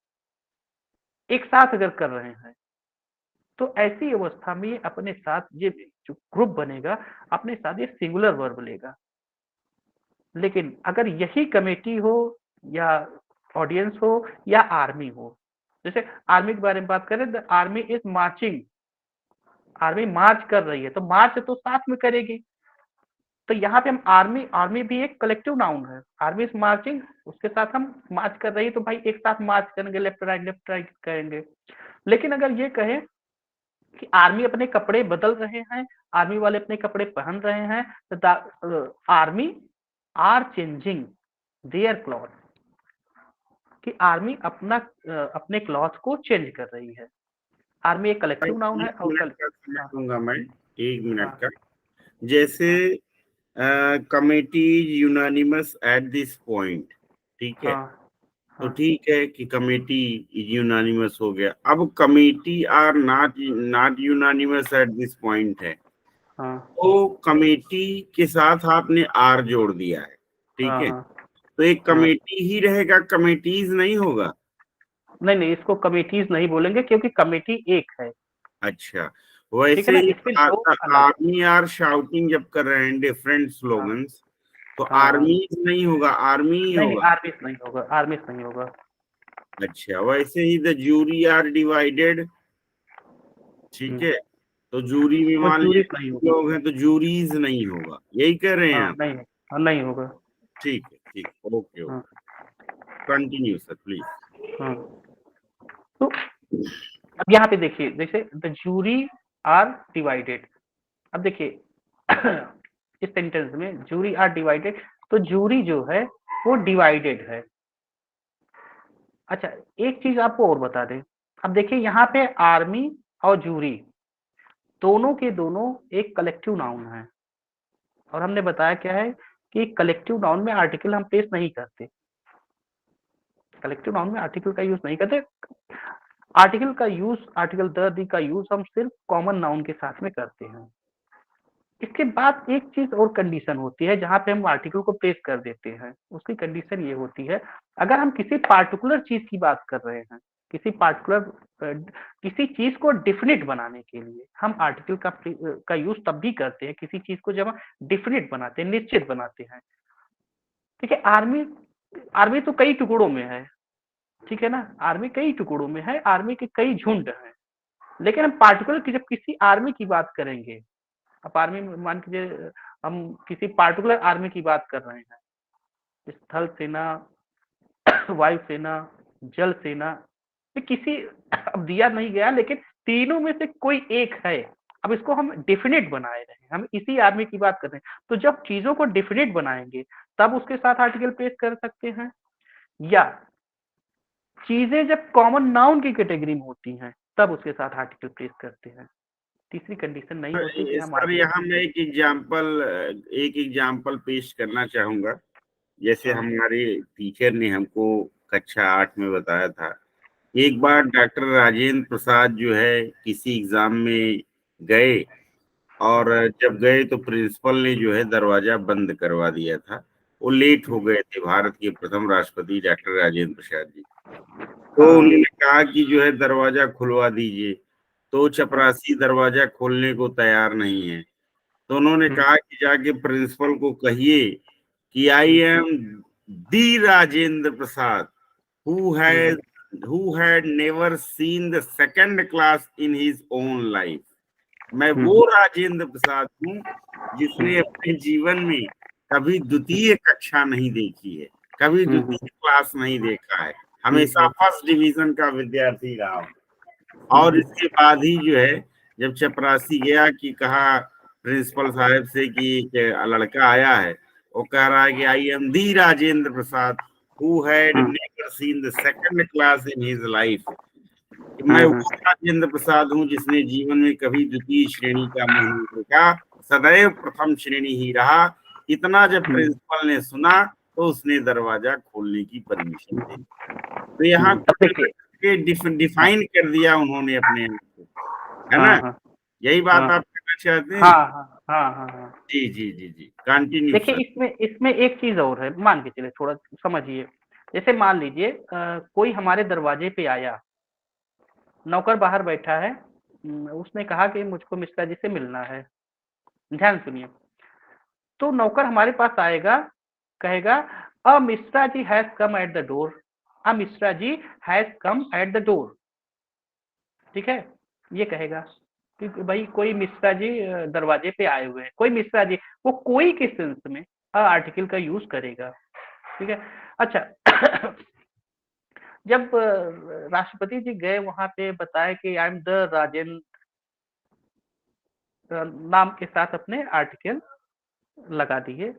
एक साथ अगर कर रहे हैं, तो ऐसी अवस्था में अपने साथ ये जो ग्रुप बनेगा, अपने साथ ये सिंगुलर वर्ब लेगा। लेकिन अगर यही कमेटी हो या ऑडियंस हो या आर्मी हो, जैसे आर्मी के बारे में बात करें, the army is marching, army march कर रही है, तो मार्च तो साथ में करेगी। तो यहाँ पे हम आर्मी भी एक कलेक्टिव नाउन है, आर्मी इज मार्चिंग, उसके साथ हम मार्च कर रही है, तो भाई एक साथ मार्च करेंगे, लेफ्ट राइट करेंगे। लेकिन अगर ये कहें कि आर्मी अपने कपड़े बदल रहे हैं, आर्मी वाले अपने कपड़े पहन रहे हैं, तो army are changing their cloth, कि आर्मी अपने क्लॉथ को चेंज कर रही है। आर्मी एक कलेक्टिव नाउन है। एक और मिनट का समय हाँ दूंगा मैं, 1 मिनट हाँ का। जैसे हाँ committee is unanimous at this point, ठीक है, हाँ तो हाँ ठीक है कि कमेटी यूनानिमस हो गया। अब committee are not not unanimous at this point है, हाँ तो कमेटी के साथ आपने आर जोड़ दिया है, ठीक हाँ है, हाँ तो एक हाँ। कमेटी ही रहेगा, कमेटीज नहीं होगा। नहीं नहीं, इसको कमेटीज नहीं बोलेंगे क्योंकि कमेटी एक है। अच्छा, ठीक है वैसे ना, ही इसमें दो अलग। आर्मी आर शाउटिंग जब कर रहे हैं डिफरेंट हाँ स्लोगन्स, तो हाँ हाँ। आर्मी नहीं होगा, आर्मी ही नहीं नहीं, होगा। आर्मी नहीं होगा, आर्मी नहीं होगा। अच्छा, वैसे ही द जूरी आर डिवाइडेड, ठीक है, तो जूरी में वो मान जूरीस लीजिए नहीं 3 होगा। लोग हैं तो जूरीज नहीं होगा, यही कह रहे हैं हाँ आप। नहीं, हाँ नहीं होगा। ठीक है, ठीक, ओके हाँ ओके, कंटिन्यू सर प्लीज। हाँ। तो अब यहाँ पे देखिए, जैसे द जूरी आर डिवाइडेड। अब देखिए इस सेंटेंस में जूरी आर डिवाइडेड, तो जूरी जो है वो डिवाइडेड है। अच्छा, एक चीज आपको और बता दें। अब देखिए यहाँ पे आर्मी और जूरी दोनों के दोनों एक कलेक्टिव नाउन है, और हमने बताया क्या है कि कलेक्टिव नाउन में आर्टिकल हम प्लेस नहीं करते। कलेक्टिव नाउन में आर्टिकल का यूज नहीं करते। आर्टिकल का यूज, आर्टिकल द दी का यूज हम सिर्फ कॉमन नाउन के साथ में करते हैं। इसके बाद एक चीज और कंडीशन होती है जहां पे हम आर्टिकल को प्लेस कर देते हैं। उसकी कंडीशन ये होती है, अगर हम किसी पार्टिकुलर चीज की बात कर रहे हैं, किसी पार्टिकुलर किसी चीज को डिफिनिट बनाने के लिए हम आर्टिकल का यूज तब भी करते हैं, किसी चीज को जब हम डिफिनिट बनाते हैं, निश्चित बनाते हैं। ठीक है, आर्मी आर्मी तो कई टुकड़ों में है, ठीक है ना, आर्मी कई टुकड़ों में है, आर्मी के कई झुंड हैं। लेकिन हम पार्टिकुलर की जब किसी आर्मी की बात करेंगे, अब आर्मी में मान लीजिए हम किसी पार्टिकुलर आर्मी की बात कर रहे हैं, स्थल सेना, वायु सेना, जल सेना, ये किसी, अब दिया नहीं गया लेकिन तीनों में से कोई एक है। अब इसको हम डिफिनिट बनाए रहे हैं, हम इसी आर्मी की बात कर रहे हैं, तो जब चीजों को डिफिनिट बनाएंगे तब उसके साथ आर्टिकल पेश कर सकते हैं, या चीजें जब कॉमन नाउन की कैटेगरी में होती हैं तब उसके साथ आर्टिकल प्लेस करते हैं। तीसरी कंडीशन नहीं होती कि हम सर आर्टिकल यहाँ मैं एक एग्जाम्पल पेश करना चाहूंगा। जैसे हाँ हमारे टीचर ने हमको कक्षा 8 में बताया था, एक बार डॉक्टर राजेंद्र प्रसाद जो है किसी एग्जाम में गए, और जब गए तो प्रिंसिपल ने जो है दरवाजा बंद करवा दिया था। वो लेट हो गए थे, भारत के प्रथम राष्ट्रपति डॉक्टर राजेंद्र प्रसाद जी। तो हाँ उन्होंने कहा कि जो है दरवाजा खुलवा दीजिए, तो चपरासी दरवाजा खोलने को तैयार नहीं है। तो उन्होंने कहा कि जाके प्रिंसिपल को कहिए कि I am the Rajendra Prasad who has who had never seen the second class in his own life। मैं वो राजेंद्र प्रसाद हूँ जिसने अपने जीवन में कभी द्वितीय कक्षा नहीं देखी है, कभी द्वितीय क्लास नहीं देखा है, हमेशा फर्स्ट डिवीजन का विद्यार्थी रहा हूँ। और इसके बाद ही जो है जब चपरासी गया कि कहा प्रिंसिपल साहब से कि एक लड़का आया है, वो कह रहा है कि I am the Rajendra Prasad who had never seen the second class in his life। मैं वो राजेंद्र प्रसाद हूँ जिसने जीवन में कभी द्वितीय श्रेणी का मुंह नहीं देखा, सदैव प्रथम श्रेणी ही रहा। इतना जब प्रिंसिपल ने सुना तो उसने दरवाजा खोलने की परमिशन दे दी। तो यहाँ अब देखिए, डिफाइन कर दिया उन्होंने अपने आप को, है हाँ ना। हाँ यही बात हाँ आप बोलना चाहते हैं? हाँ हाँ हाँ हाँ हाँ। जी जी जी जी, कंटिन्यू देखिए सर। इसमें इसमें एक चीज और है, मान के चले, थोड़ा समझिए। जैसे मान लीजिए कोई हमारे दरवाजे पे आया, नौकर बाहर बैठा है, उसने कहा कि मुझको मिश्रा जी से मिलना है। ध्यान सुनिए। तो नौकर हमारे पास आएगा, कहेगा a Mishra ji has come at the door, a Mishra ji has come at the door. ठीक है, ये कहेगा कि भाई कोई मिश्रा जी दरवाजे पे आए हुए हैं, कोई मिश्रा जी, वो कोई के सेंस में आर्टिकल का यूज करेगा। ठीक है। अच्छा जब राष्ट्रपति जी गए वहां पे, बताया कि आई एम द राजेंद्र नाम के साथ अपने आर्टिकल लगा दिए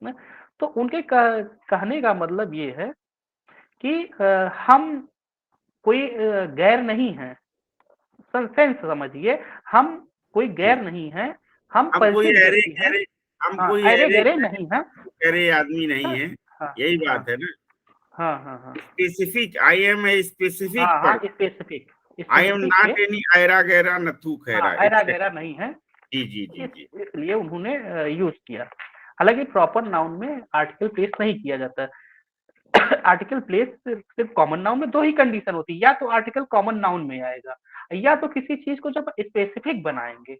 ना। तो उनके कहने का मतलब ये है कि हम कोई गैर नहीं है, सेंस समझिए, हम कोई जी, गैर नहीं है, हम हम कोई परिचित अरे व्यक्ति हैं। गहरे, हम हाँ, कोई अरे अरे गहरे नहीं है। गहरे आदमी नहीं है, हाँ यही हाँ बात है ना। हाँ हाँ हाँ स्पेसिफिक, आई एम ए हाँ स्पेसिफिक हाँ, person, specific I am specific है। नॉट एनी आयरा गहरा नथु हाँ, खैरा, ऐरा इट्स। गहरा नहीं है, जी जी जी जी। इसलिए उन्होंने यूज किया। हालांकि प्रॉपर नाउन में आर्टिकल प्लेस नहीं किया जाता है। आर्टिकल प्लेस सिर्फ कॉमन नाउन में दो ही कंडीशन होती है, या तो आर्टिकल कॉमन नाउन में आएगा, या तो किसी चीज को जब स्पेसिफिक बनाएंगे,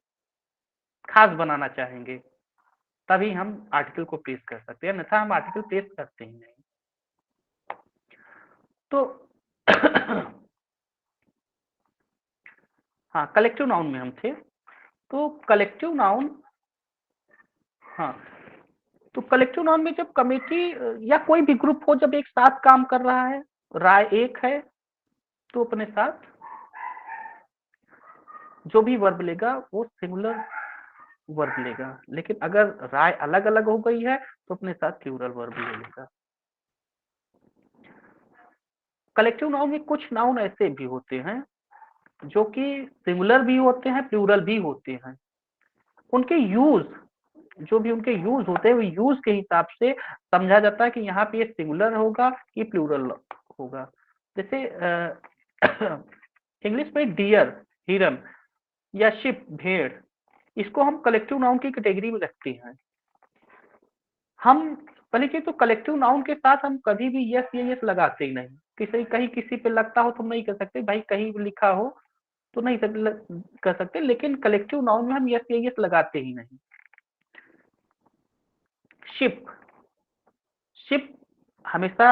खास बनाना चाहेंगे, तभी हम आर्टिकल को प्लेस कर सकते हैं, अन्यथा हम आर्टिकल प्लेस करते ही नहीं। तो हाँ, कलेक्टिव नाउन में हम थे। तो कलेक्टिव नाउन, हाँ, तो कलेक्टिव नाउन में जब कमेटी या कोई भी ग्रुप हो, जब एक साथ काम कर रहा है, राय एक है, तो अपने साथ जो भी वर्ब लेगा वो सिंगुलर वर्ब लेगा। लेकिन अगर राय अलग अलग हो गई है तो अपने साथ प्लूरल वर्ब ले लेगा। कलेक्टिव नाउन में कुछ नाउन ऐसे भी होते हैं जो कि सिंगुलर भी होते हैं, प्लूरल भी होते हैं। उनके यूज, जो भी उनके यूज होते हैं, वो यूज के हिसाब से समझा जाता है कि यहाँ पे ये सिंगुलर होगा कि प्लूरल होगा। जैसे इंग्लिश में डियर, हिरन, या शिप, भेड़, इसको हम कलेक्टिव नाउन की कैटेगरी में रखते हैं। हम पहले चीज तो कलेक्टिव नाउन के साथ हम कभी भी यस या यस लगाते ही नहीं। किसी कहीं किसी पे लगता हो तो हम नहीं कर सकते भाई, कहीं लिखा हो तो नहीं कर सकते, लेकिन कलेक्टिव नाउन में हम यस या यस लगाते ही नहीं। शिप, शिप हमेशा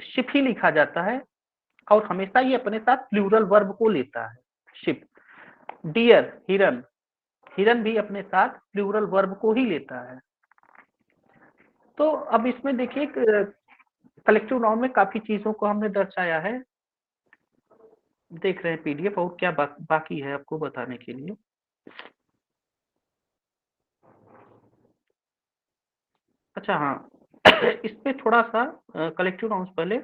शिप ही लिखा जाता है, और हमेशा ये अपने साथ प्लूरल वर्ब को लेता है, शिप। डियर, हिरन, हिरन भी अपने साथ प्लूरल वर्ब को ही लेता है। तो अब इसमें देखिए कलेक्टिव नाउन में काफी चीजों को हमने दर्शाया है। देख रहे हैं पीडीएफ, और क्या बाकी है आपको बताने के लिए। अच्छा हाँ, इस पे थोड़ा सा कलेक्टिव नाउन्स पहले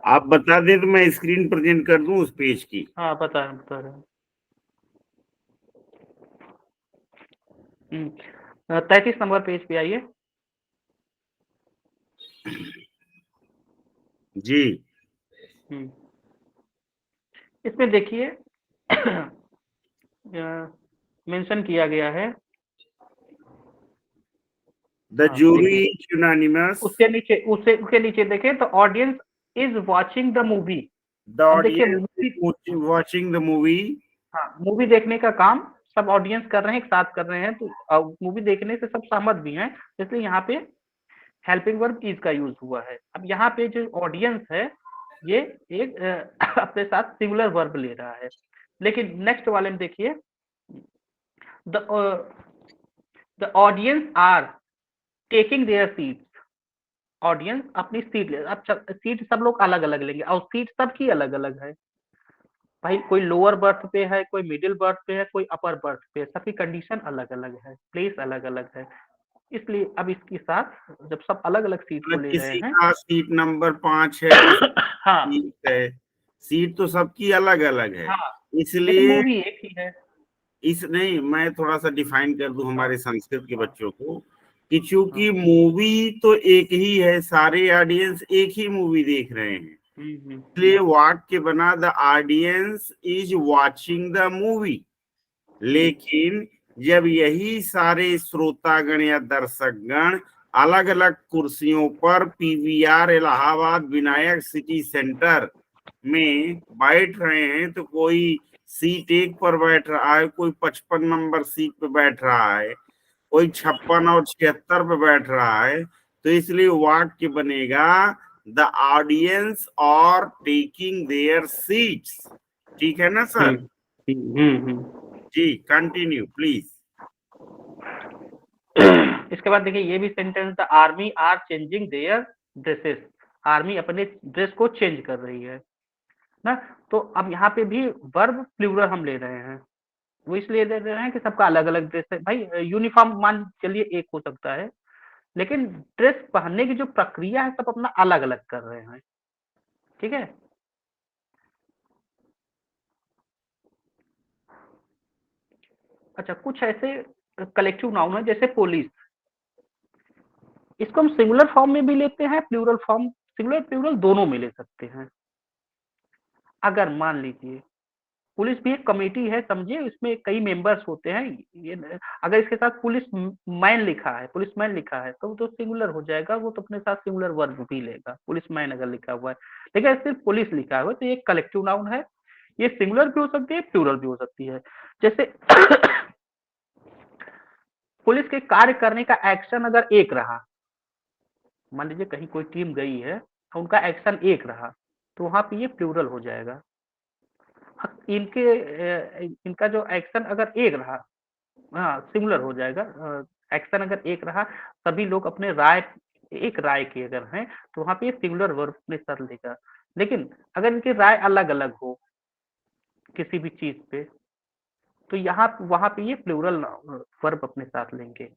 आप बता दें तो मैं स्क्रीन प्रेजेंट कर दूं उस पेज की। हाँ बता रहे हैं। 33 नंबर पेज पे आइए। जी। इसमें देखिए मेंशन किया गया है। द हाँ जूरी देखिए, यूनानिमस, उसके नीचे देखें तो audience is watching the movie. The अब देखिए audience movie, is watching the movie. हाँ, मूवी देखने का काम सब ऑडियंस कर रहे हैं, एक साथ कर रहे हैं, तो मूवी देखने से सब सहमत भी हैं, इसलिए यहाँ पे हेल्पिंग वर्ब इज का यूज हुआ है। अब यहाँ पे जो ऑडियंस है, ये एक अपने साथ सिंगुलर वर्ब ले रहा है। लेकिन नेक्स्ट वाले में देखिए, the audience are taking their seats. Audience अपनी सीट ले, अब सीट सब लोग अलग अलग लेंगे, और सीट सबकी अलग अलग है भाई। कोई लोअर बर्थ पे है, कोई मिडिल बर्थ पे है, कोई अपर बर्थ पे है, सबकी कंडीशन अलग अलग है, प्लेस अलग अलग है। इसलिए अब इसके साथ जब सब अलग अलग सीट को मतलब ले रहे किसी हैं का सीट नंबर 5 है, किसी हाँ की 30 है, सीट तो सबकी अलग अलग है। हाँ, लेकिन इसलिए मूवी एक ही है। इस नहीं, मैं थोड़ा सा डिफाइन कर दूं हाँ हमारे संस्कृत के हाँ बच्चों को कि चूंकि हाँ मूवी तो एक ही है, सारे ऑडियंस एक ही मूवी देख रहे हैं, इसलिए वाक्य बना the audience is watching the movie. लेकिन जब यही सारे श्रोतागण या दर्शकगण अलग अलग कुर्सियों पर PVR Allahabad Vinayak city centre में बैठ रहे हैं, तो कोई सीट 1 पर बैठ रहा है, कोई 55 नंबर सीट पे बैठ रहा है, कोई 56 और 76 पे बैठ रहा है, तो इसलिए वाक्य बनेगा द ऑडियंस और टेकिंग देयर सीट्स। ठीक है ना सर? Ji, continue please. इसके बाद देखिए ये भी sentence, the army are changing their dresses. Army अपने ड्रेस को चेंज कर रही है ना। तो अब यहाँ पे भी वर्ब प्लूरल हम ले रहे हैं, वो इसलिए दे रहे हैं कि सबका अलग अलग ड्रेस है। भाई यूनिफॉर्म मान चलिए एक हो सकता है, लेकिन ड्रेस पहनने की जो प्रक्रिया है सब अपना अलग अलग कर रहे हैं। ठीक है। अच्छा, कुछ ऐसे कलेक्टिव नाउन है जैसे पुलिस, इसको हम सिंगुलर फॉर्म में भी लेते हैं, प्लूरल फॉर्म, सिंगुलर प्लूरल दोनों में ले सकते हैं। अगर मान लीजिए पुलिस भी एक कमेटी है, समझिए इसमें कई मेंबर्स होते हैं, ये अगर इसके साथ पुलिस मैन लिखा है, पुलिस मैन लिखा है तो सिंगुलर हो जाएगा, वो तो अपने साथ सिंगुलर वर्ब भी लेगा, पुलिस मैन अगर लिखा हुआ है। लेकिन सिर्फ पुलिस लिखा हुआ है तो ये कलेक्टिव नाउन है, ये सिंगुलर भी हो सकती है, प्लूरल भी हो सकती है। जैसे पुलिस के कार्य करने का एक्शन अगर एक रहा, मान लीजिए कहीं कोई टीम गई है तो उनका एक्शन एक रहा, तो वहां पे ये प्लूरल हो जाएगा। इनका जो एक्शन अगर एक रहा, हाँ सिमिलर हो जाएगा। एक्शन अगर एक रहा, सभी लोग अपने राय, एक राय के अगर हैं तो वहां पे ये सिंगुलर वर्ब अपने साथ लेगा। लेकिन अगर इनकी राय अलग अलग हो किसी भी चीज पे, तो यहाँ वहां पे ये प्लूरल वर्ब अपने साथ लेंगे।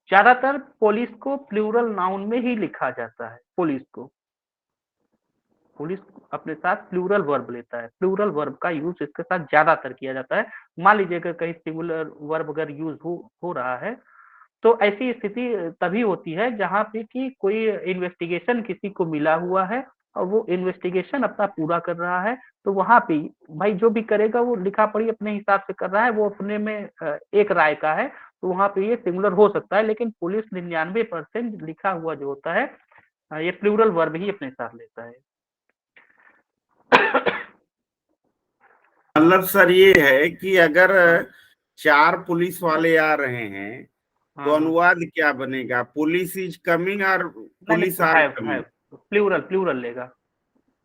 ज्यादातर पुलिस को प्लूरल नाउन में ही लिखा जाता है। पुलिस अपने साथ प्लूरल वर्ब लेता है, प्लूरल वर्ब का यूज इसके साथ ज्यादातर किया जाता है। मान लीजिए अगर कहीं सिंगुलर वर्ब अगर यूज हो रहा है, तो ऐसी स्थिति तभी होती है जहां पे कि कोई इन्वेस्टिगेशन किसी को मिला हुआ है और वो इन्वेस्टिगेशन अपना पूरा कर रहा है, तो वहां पे भाई जो भी करेगा वो लिखा पढ़ी अपने हिसाब से कर रहा है, वो अपने में एक राय का है, तो वहां पे ये सिंगुलर हो सकता है। लेकिन पुलिस 99% लिखा हुआ जो होता है ये प्लूरल वर्ब ही अपने साथ लेता है। मतलब सर ये है कि अगर 4 पुलिस वाले आ रहे हैं तो अनुवाद क्या बनेगा? पुलिस इज कमिंग और पुलिस आर कमिंग? प्लूरल लेगा,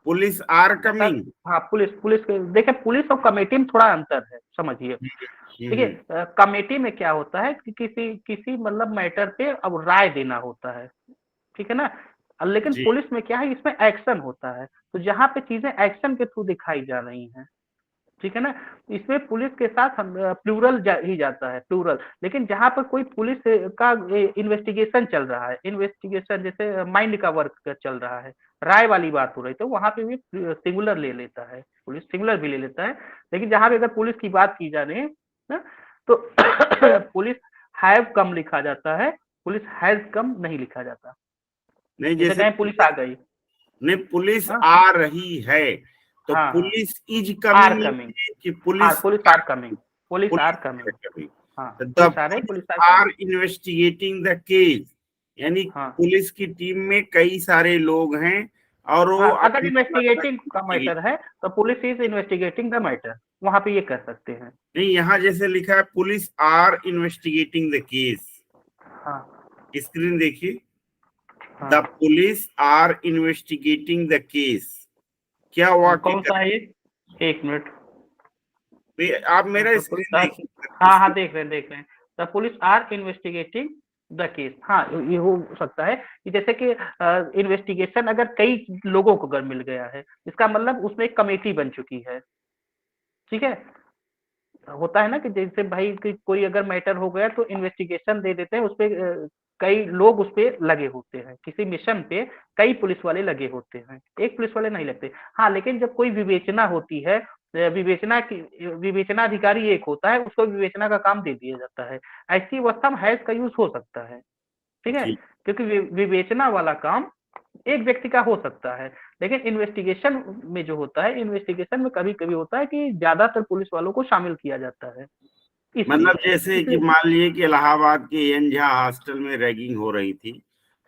पुलिस आर कमिंग। हाँ पुलिस देखिए, पुलिस और कमेटी में थोड़ा अंतर है, समझिए। देखिए कमेटी में क्या होता है कि किसी मतलब मैटर पे अब राय देना होता है, ठीक है ना। लेकिन पुलिस में क्या है, इसमें एक्शन होता है, तो जहाँ पे चीजें एक्शन के थ्रू दिखाई जा रही हैं, ठीक है ना, इसमें पुलिस के साथ प्लूरल ही जाता है, प्लूरल। लेकिन जहां पर कोई पुलिस का इन्वेस्टिगेशन चल रहा है, इन्वेस्टिगेशन जैसे माइंड का वर्क चल रहा है, राय वाली बात हो रही, तो वहां पे भी सिंगुलर ले लेता है, पुलिस सिंगुलर भी ले लेता है। लेकिन जहां पे अगर पुलिस की बात की जा रही है ना, तो पुलिस हैव कम लिखा जाता है, पुलिस हैज कम नहीं लिखा जाता। नहीं, जैसे कहीं पुलिस आ गई, नहीं पुलिस आ रही है तो पुलिस इज कमिंग कि police police are coming, police are coming, police are investigating the case, यानी पुलिस की टीम में कई सारे लोग हैं और वो अगर इन्वेस्टिगेटिंग का मैटर है तो police is investigating the matter, वहां पे ये कर सकते हैं। नहीं, यहाँ जैसे लिखा है police are investigating the case, screen देखिए, the police are investigating the case, क्या वाक्य कौन सा है ये? एक मिनट, आप मेरा स्क्रीन देखिए। हाँ देख रहे हैं। The police are investigating the case, हाँ ये हो सकता है कि जैसे कि इन्वेस्टिगेशन अगर कई लोगों को अगर मिल गया है, इसका मतलब उसमें एक कमेटी बन चुकी है, ठीक है। होता है ना कि जैसे भाई कोई अगर मैटर हो गया तो इन्वेस्टिगेशन दे देते हैं, उसपे कई लोग उस पे लगे होते हैं, किसी मिशन पे कई पुलिस वाले लगे होते हैं, एक पुलिस वाले नहीं लगते। हाँ लेकिन जब कोई विवेचना होती है, विवेचना अधिकारी एक होता है, उसको विवेचना का काम दे दिया जाता है, ऐसी अवस्था में हैज का यूज हो सकता है, ठीक है, क्योंकि विवेचना वाला काम एक व्यक्ति का हो सकता है, लेकिन इन्वेस्टिगेशन में जो होता है, इन्वेस्टिगेशन में कभी कभी होता है कि ज्यादातर पुलिस वालों को शामिल किया जाता है, मतलब इसलिए जैसे कि इसलिए मान लीजिए कि इलाहाबाद के एन झा हॉस्टल में रैगिंग हो रही थी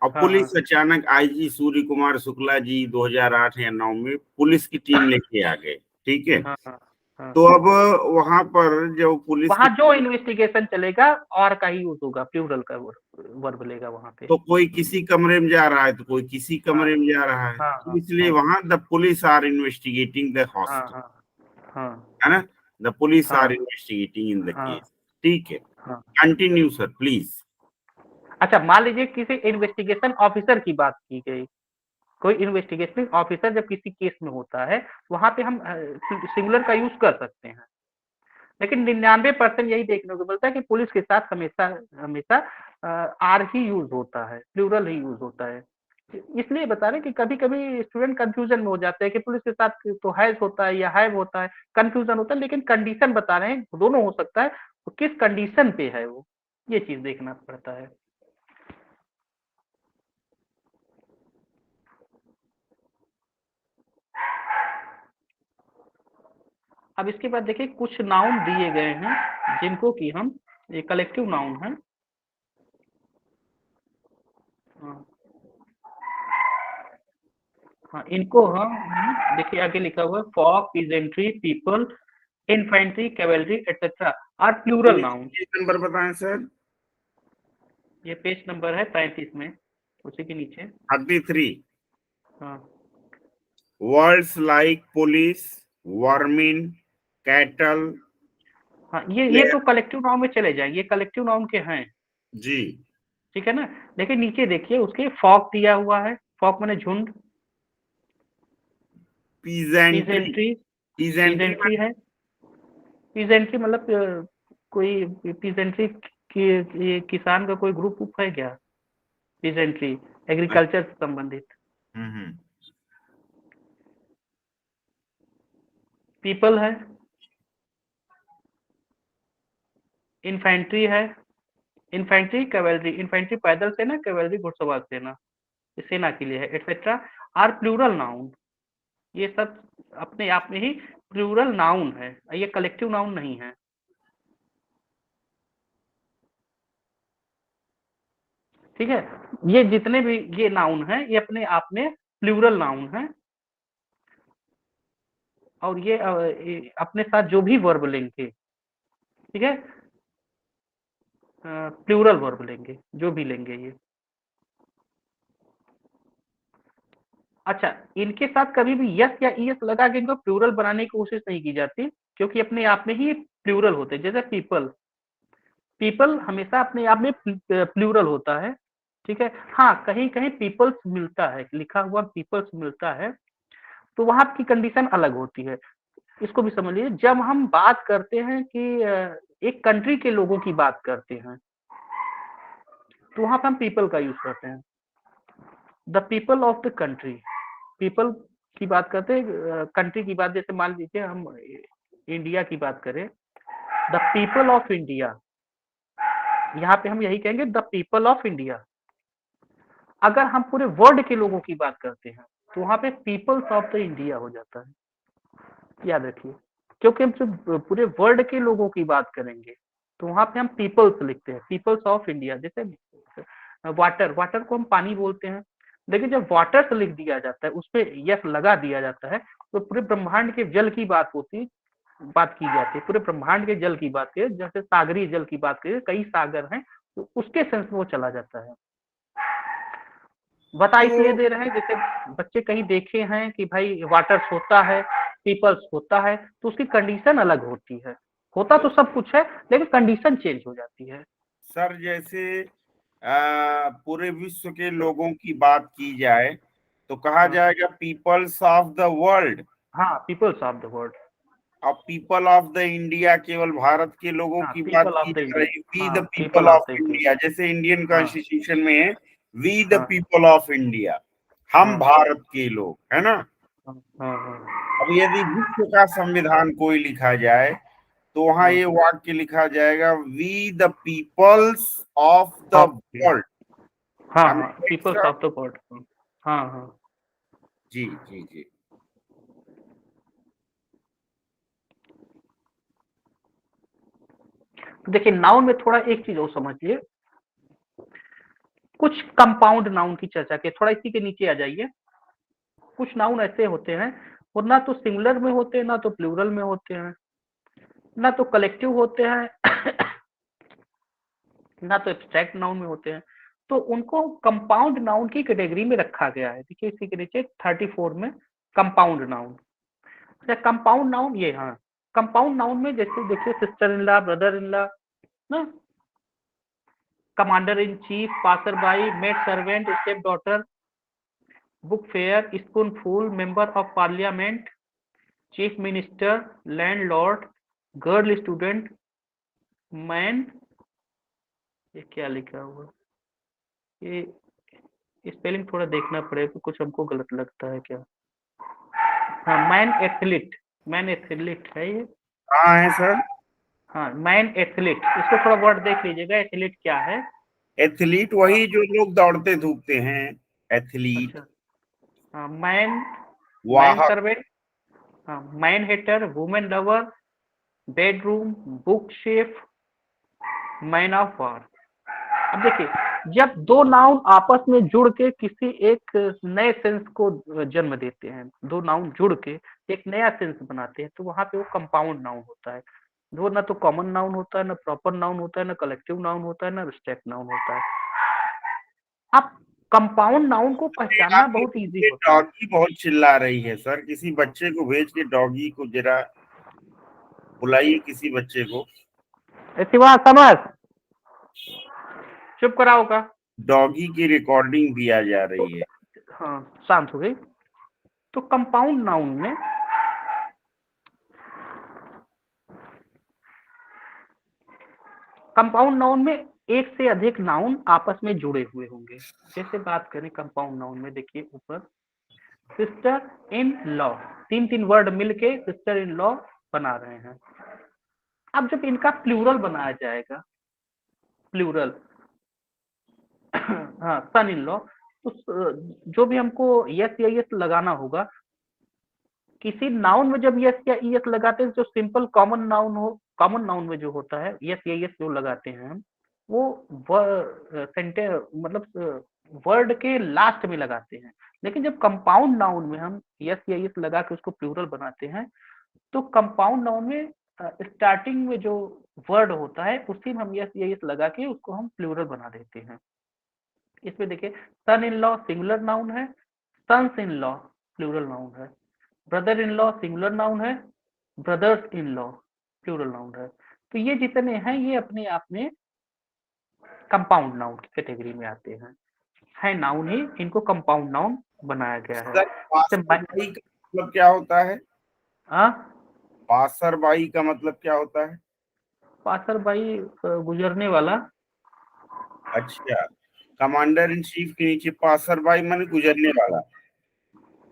और हाँ हाँ पुलिस अचानक आईजी सूर्य कुमार शुक्ला जी 2008 या 9 में पुलिस की टीम लेके आ गए, ठीक है। हाँ हाँ हाँ। तो अब वहां पर जो पुलिस की, वहां जो इन्वेस्टिगेशन चलेगा और का ही यूज होगा, प्लूरल का वर्ब लेगा वहां पे। तो कोई किसी कमरे में जा रहा है तो कोई किसी हाँ कमरे में जा रहा है, हाँ तो हाँ इसलिए हाँ वहां the police are investigating the हाँ हॉस्टल, हाँ हाँ है ना, द पुलिस हाँ आर इन्वेस्टिगेटिंग इन द हाँ केस। ठीक है, हाँ। Continue sir please. अच्छा, मान लीजिए किसी इन्वेस्टिगेशन ऑफिसर की बात की गई, कोई इन्वेस्टिगेशन ऑफिसर जब किसी केस में होता है, वहां पे हम सिंगुलर का यूज कर सकते हैं, लेकिन 99% यही देखने को मिलता है कि पुलिस के साथ हमेशा हमेशा आर ही यूज होता है, प्लूरल ही यूज होता है। इसलिए बता रहे हैं कि कभी कभी स्टूडेंट कंफ्यूजन में हो जाते हैं कि पुलिस के साथ तो हैज होता है या हैव होता है, कंफ्यूजन होता है, लेकिन कंडीशन बता रहे हैं दोनों हो सकता है, तो किस कंडीशन पे है वो, ये चीज देखना पड़ता है। अब इसके बाद देखिए कुछ नाउन दिए गए हैं जिनको कि हम, ये कलेक्टिव नाउन है। हाँ हाँ, इनको हम देखिए आगे लिखा हुआ है, folk, peasantry, people, infantry, cavalry etcetera are plural noun. एक नंबर बताएं सर। ये पेज नंबर है 35 में, उसी के नीचे। 33। हाँ words like police, vermin, cattle, हाँ, ये तो कलेक्टिव नाउन में चले जाएंगे, ये कलेक्टिव नाउन के हैं, जी, ठीक है ना। लेकिन नीचे देखिए उसके फॉक दिया हुआ है, फॉक माने झुंड। पीजेंट्री, पीजेंट्री, पीजेंट्री पीजेंट्री है, पीजेंट्री मतलब कोई पीजेंट्री की, ये किसान का कोई ग्रुप उप है क्या, पीजेंट्री एग्रीकल्चर से संबंधित। हम्म। पीपल है, इन्फेंट्री है, इन्फेंट्री कैवेलरी, इन्फेंट्री पैदल सेना, कैवेलरी घुड़सवार सेना, ये सेना के लिए है, एटसेट्रा आर प्लूरल नाउन। ये सब अपने आप में ही प्लूरल नाउन है, ये कलेक्टिव नाउन नहीं है, ठीक है। ये जितने भी ये नाउन है ये अपने आप में प्लूरल नाउन है, और ये अपने साथ जो भी वर्ब लेंगे, ठीक है, प्लूरल वर्ब लेंगे, जो भी लेंगे ये। अच्छा, इनके साथ कभी भी यस या ईएस लगा के इनको प्लूरल बनाने की कोशिश नहीं की जाती, क्योंकि अपने आप में ही प्लूरल होते हैं। जैसे पीपल, पीपल हमेशा अपने आप में प्लूरल होता है, ठीक है। हाँ, कहीं कहीं पीपल्स मिलता है, लिखा हुआ पीपल्स मिलता है, तो वहां की कंडीशन अलग होती है। इसको भी समझ लीजिए, जब हम बात करते हैं कि एक कंट्री के लोगों की बात करते हैं, तो वहां पर हम पीपल का यूज करते हैं, the people of the country. People की बात करते हैं, कंट्री की बात, जैसे मान लीजिए हम इंडिया की बात करें, द पीपल ऑफ इंडिया, यहाँ पे हम यही कहेंगे द पीपल ऑफ इंडिया। अगर हम पूरे वर्ल्ड के लोगों की बात करते हैं, तो वहां पे पीपल्स ऑफ द इंडिया हो जाता है, याद रखिए, क्योंकि हम जब पूरे वर्ल्ड के लोगों की बात करेंगे, तो वहां पे हम पीपल्स लिखते हैं, पीपल्स ऑफ इंडिया। जैसे वाटर, वाटर को हम पानी बोलते हैं, लेकिन जब वाटर से लिख दिया जाता है, उस पर यस लगा दिया जाता है, तो पूरे ब्रह्मांड के जल की बात होती है, बात की जाती है, पूरे ब्रह्मांड के जल की बात करें, जैसे सागरीय जल की बात करें, कई सागर हैं, तो उसके सेंस में वो चला जाता है। बता तो इसलिए दे रहे हैं, जैसे बच्चे कहीं देखे हैं कि भाई वाटर्स होता है, पीपल्स होता है, तो उसकी कंडीशन अलग होती है, होता तो सब कुछ है, लेकिन कंडीशन चेंज हो जाती है। सर जैसे पूरे विश्व के लोगों की बात की जाए तो कहा हाँ जाएगा पीपल्स ऑफ द वर्ल्ड, हाँ, पीपल्स ऑफ द वर्ल्ड। और पीपल ऑफ द इंडिया केवल भारत के लोगों हाँ, की बात पीपल की ऑफ द जा इंडिया। रही, वी हाँ, the people people of of the India. India, जैसे इंडियन हाँ कॉन्स्टिट्यूशन में है वी द हाँ पीपल ऑफ इंडिया, हम हाँ भारत के लोग, है ना। हाँ हाँ हाँ अब यदि विश्व का संविधान कोई लिखा जाए तो वहां हाँ, ये वाक्य लिखा जाएगा we the peoples of the of, world. हाँ Am I हाँ, right, peoples sir? Of the world. हाँ हाँ जी जी जी। देखिए नाउन में थोड़ा एक चीज और समझिए, कुछ कंपाउंड नाउन की चर्चा के, थोड़ा इसी के नीचे आ जाइए। कुछ नाउन ऐसे होते हैं वो ना तो सिंगुलर में होते हैं ना तो प्लूरल में होते हैं, ना तो कलेक्टिव होते हैं ना तो एब्स्ट्रैक्ट नाउन में होते हैं, तो उनको कंपाउंड नाउन की कैटेगरी में रखा गया है। देखिए इसी के नीचे 34 में कंपाउंड नाउन। अच्छा कंपाउंड नाउन ये, हाँ कंपाउंड नाउन में जैसे देखिए sister in law, brother in law ना, commander in chief, passer by, maidservant, stepdaughter, book fair, spoonful, member of parliament, chief minister, landlord, girl student, man, ये क्या लिखा हुआ, ये स्पेलिंग थोड़ा देखना पड़ेगा, कुछ हमको गलत लगता है क्या। हाँ मैन एथलीट, मैन एथलीट है ये। कहाँ है सर? हाँ मैन एथलीट, इसको थोड़ा वर्ड देख लीजिएगा, एथलीट क्या है। एथलीट वही जो लोग दौड़ते धूपते हैं, एथलीट। अच्छा हाँ मैन, मैन वाहक। सर्वेंट, हाँ man hater, woman lover, bedroom, bookshelf, man of war. अब देखिए जब दो नाउन आपस में जुड़ के किसी एक नए सेंस को जन्म देते हैं, दो नाउन जुड़ के एक नया सेंस बनाते हैं, तो वहां पे वो कंपाउंड नाउन होता है। वो ना तो कॉमन नाउन होता है, ना प्रॉपर नाउन होता है, ना कलेक्टिव नाउन होता है, ना एब्स्ट्रैक्ट नाउन होता है। अब कंपाउंड नाउन को पहचानना आपके बहुत इजी पीछे होता है। डॉगी बहुत चिल्ला रही है सर, किसी बच्चे को भेज के डॉगी को जरा बुलाइए, किसी बच्चे को। शिवा समझ, चुप कराओ का। डॉगी की रिकॉर्डिंग भी आ जा तो रही है। हाँ शांत हो गई। तो कंपाउंड नाउन में, कंपाउंड नाउन में एक से अधिक नाउन आपस में जुड़े हुए होंगे। जैसे बात करें कंपाउंड नाउन में, देखिए ऊपर सिस्टर इन लॉ, तीन तीन वर्ड मिलके सिस्टर इन लॉ बना रहे हैं। अब जब इनका प्लूरल बनाया जाएगा, प्लूरल हाँ सन इन लॉ, तो जो भी हमको यस या यस लगाना होगा, किसी नाउन में जब यस या यस लगाते हैं, जो सिंपल कॉमन नाउन हो, कॉमन नाउन में जो होता है यस या यस जो लगाते हैं हम, वो सेंटेंस मतलब वर्ड के लास्ट में लगाते हैं। लेकिन जब कंपाउंड नाउन में हम यस या यस लगा के उसको प्लूरल बनाते हैं, तो कंपाउंड नाउन में स्टार्टिंग में जो वर्ड होता है उसी में हम यस या यस लगा के उसको हम प्लूरल बना देते हैं। इसमें देखिए son in law singular noun है, sons in law plural noun है, brother in law singular noun है, brothers in law plural noun है। तो ये जितने हैं ये अपने आप में कंपाउंड नाउन की कैटेगरी में आते हैं, है नाउन ही, इनको कंपाउंड नाउन बनाया गया है। सर पासरबाई का मतलब क्या होता है? हाँ पासरबाई का मतलब क्या होता है? पासर भाई गुजरने वाला। अच्छा, कमांडर इन चीफ के नीचे पासरबाई माने गुजरने वाला।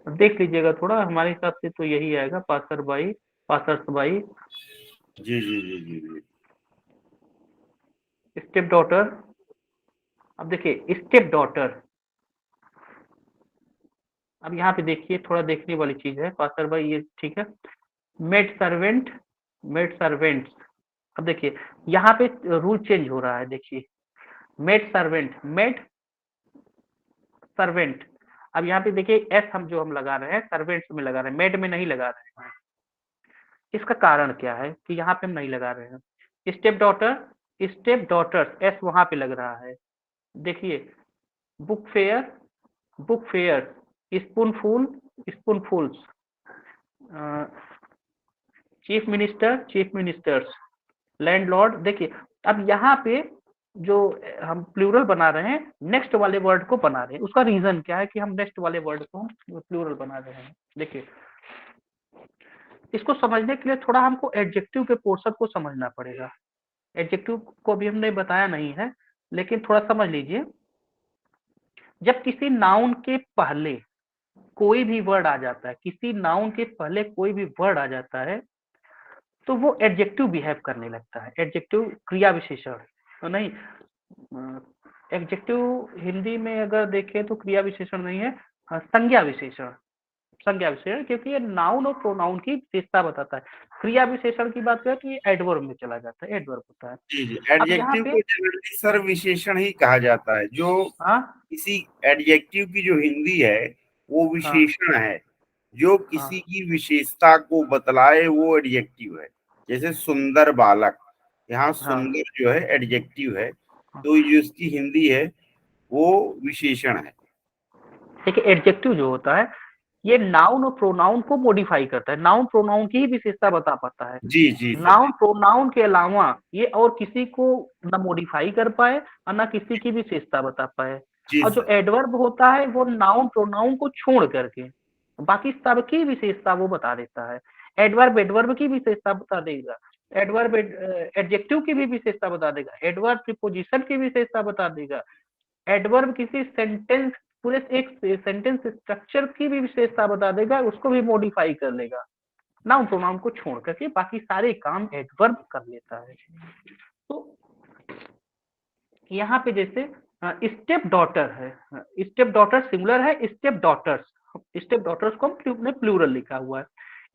देख लीजिएगा थोड़ा, हमारे हिसाब से तो यही आएगा पासर भाई, पासर्स भाई। जी जी जी जी जी। स्टेप डॉटर, अब देखिए स्टेप डॉटर, अब यहाँ पे देखिए थोड़ा देखने वाली चीज है, पासर भाई ये ठीक है। मेड सर्वेंट, मेड सर्वेंट्स, अब देखिए यहाँ पे रूल चेंज हो रहा है, देखिए मेड सर्वेंट, मेड सर्वेंट। अब यहाँ पे देखिए एस हम जो हम लगा रहे हैं सर्वेंट्स में लगा रहे हैं, मेड में नहीं लगा रहे हैं। इसका कारण क्या है कि यहाँ पे हम नहीं लगा रहे हैं। Stepdaughter, stepdaughters, S वहां पे लग रहा है। देखिए book fair, book fair, spoonful, spoonfuls, chief minister, chief ministers, landlord. देखिए अब यहाँ पे जो हम प्लूरल बना रहे हैं, नेक्स्ट वाले वर्ड को बना रहे हैं। उसका रीजन क्या है कि हम नेक्स्ट वाले वर्ड को हम प्लूरल बना रहे हैं। देखिए इसको समझने के लिए थोड़ा हमको एडजेक्टिव के पोर्शन को समझना पड़ेगा। एडजेक्टिव को अभी हमने बताया नहीं है, लेकिन थोड़ा समझ लीजिए। जब किसी नाउन के पहले कोई भी वर्ड आ जाता है, किसी नाउन के पहले कोई भी वर्ड आ जाता है, तो वो एडजेक्टिव बिहेव करने लगता है। एडजेक्टिव क्रिया विशेषण तो नहीं, एडजेक्टिव हिंदी में अगर देखें तो क्रिया विशेषण नहीं है, संज्ञा विशेषण। संज्ञा विशेषण, क्योंकि ये नाउन और प्रोनाउन की विशेषता बताता है। क्रिया विशेषण की बात करें तो ये एडवर्ब में चला जाता है, एडवर्ब होता है। जी जी, अब यहाँ एडजेक्टिव पे को जनरली सर विशेषण ही कहा जाता है। जो हाँ किसी एडजेक्टिव की जो हिंदी है वो हाँ विशेषण है, जो हाँ किसी की विशेषता को बतलाए वो एडजेक्टिव है। जैसे सुंदर बालक, यहाँ हाँ सुंदर जो है एडजेक्टिव है, हाँ। तो जो इसकी हिंदी है वो विशेषण है। देखिए एडजेक्टिव जो होता है ये नाउन और प्रोनाउन को मॉडिफाई करता है, नाउन प्रोनाउन की ही विशेषता बता पाता है। जी जी सर। नाउन प्रोनाउन के अलावा ये और किसी को न मॉडिफाई कर पाए और न किसी की विशेषता बता पाए। जी और जो सर। एडवर्ब होता है वो नाउन प्रोनाउन को छोड़ करके बाकी सबकी विशेषता वो बता देता है। एडवर्ब एडवर्ब की विशेषता बता देगा, एडवर्ब एडजेक्टिव की भी विशेषता बता देगा, एडवर्ब प्रीपोजिशन की विशेषता बता देगा, एडवर्ब किसी सेंटेंस पूरे एक सेंटेंस स्ट्रक्चर की भी विशेषता बता देगा, उसको भी मॉडिफाई कर लेगा। नाउन प्रोनाउन को छोड़ करके बाकी सारे काम एडवर्ब कर लेता है। तो यहाँ पे जैसे स्टेप डॉटर है, स्टेप डॉटर सिंगुलर है, स्टेप डॉटर्स को हमने प्लूरल लिखा हुआ है।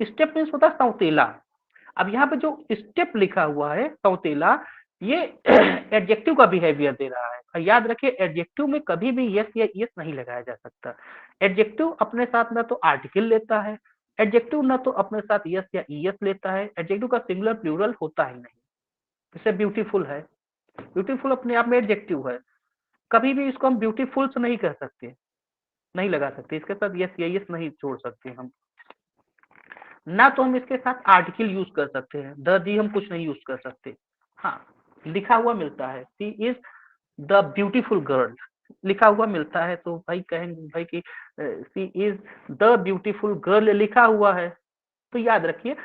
स्टेप मीन्स होता है सौतेला। अब यहाँ पे जो स्टेप लिखा हुआ है सौतेला, ये एडजेक्टिव का बिहेवियर दे रहा है। और याद रखिए एडजेक्टिव में कभी भी यस या यस नहीं लगाया जा सकता। एडजेक्टिव अपने साथ ना तो आर्टिकल लेता है, एडजेक्टिव ना तो अपने साथ यस या ईएस लेता है, एडजेक्टिव का सिंगुलर प्लूरल होता ही नहीं। जैसे ब्यूटीफुल है, ब्यूटीफुल अपने आप में एडजेक्टिव है, कभी भी इसको हम ब्यूटीफुल से नहीं कह सकते, नहीं लगा सकते, इसके साथ यस या यस नहीं जोड़ सकते हम। ना तो हम इसके साथ आर्टिकल यूज कर सकते हैं, द दी हम कुछ नहीं यूज कर सकते। हाँ लिखा हुआ मिलता है सी इज द ब्यूटीफुल गर्ल, लिखा हुआ मिलता है तो भाई कहेंगे भाई कि सी इज द ब्यूटीफुल गर्ल लिखा हुआ है। तो याद रखिए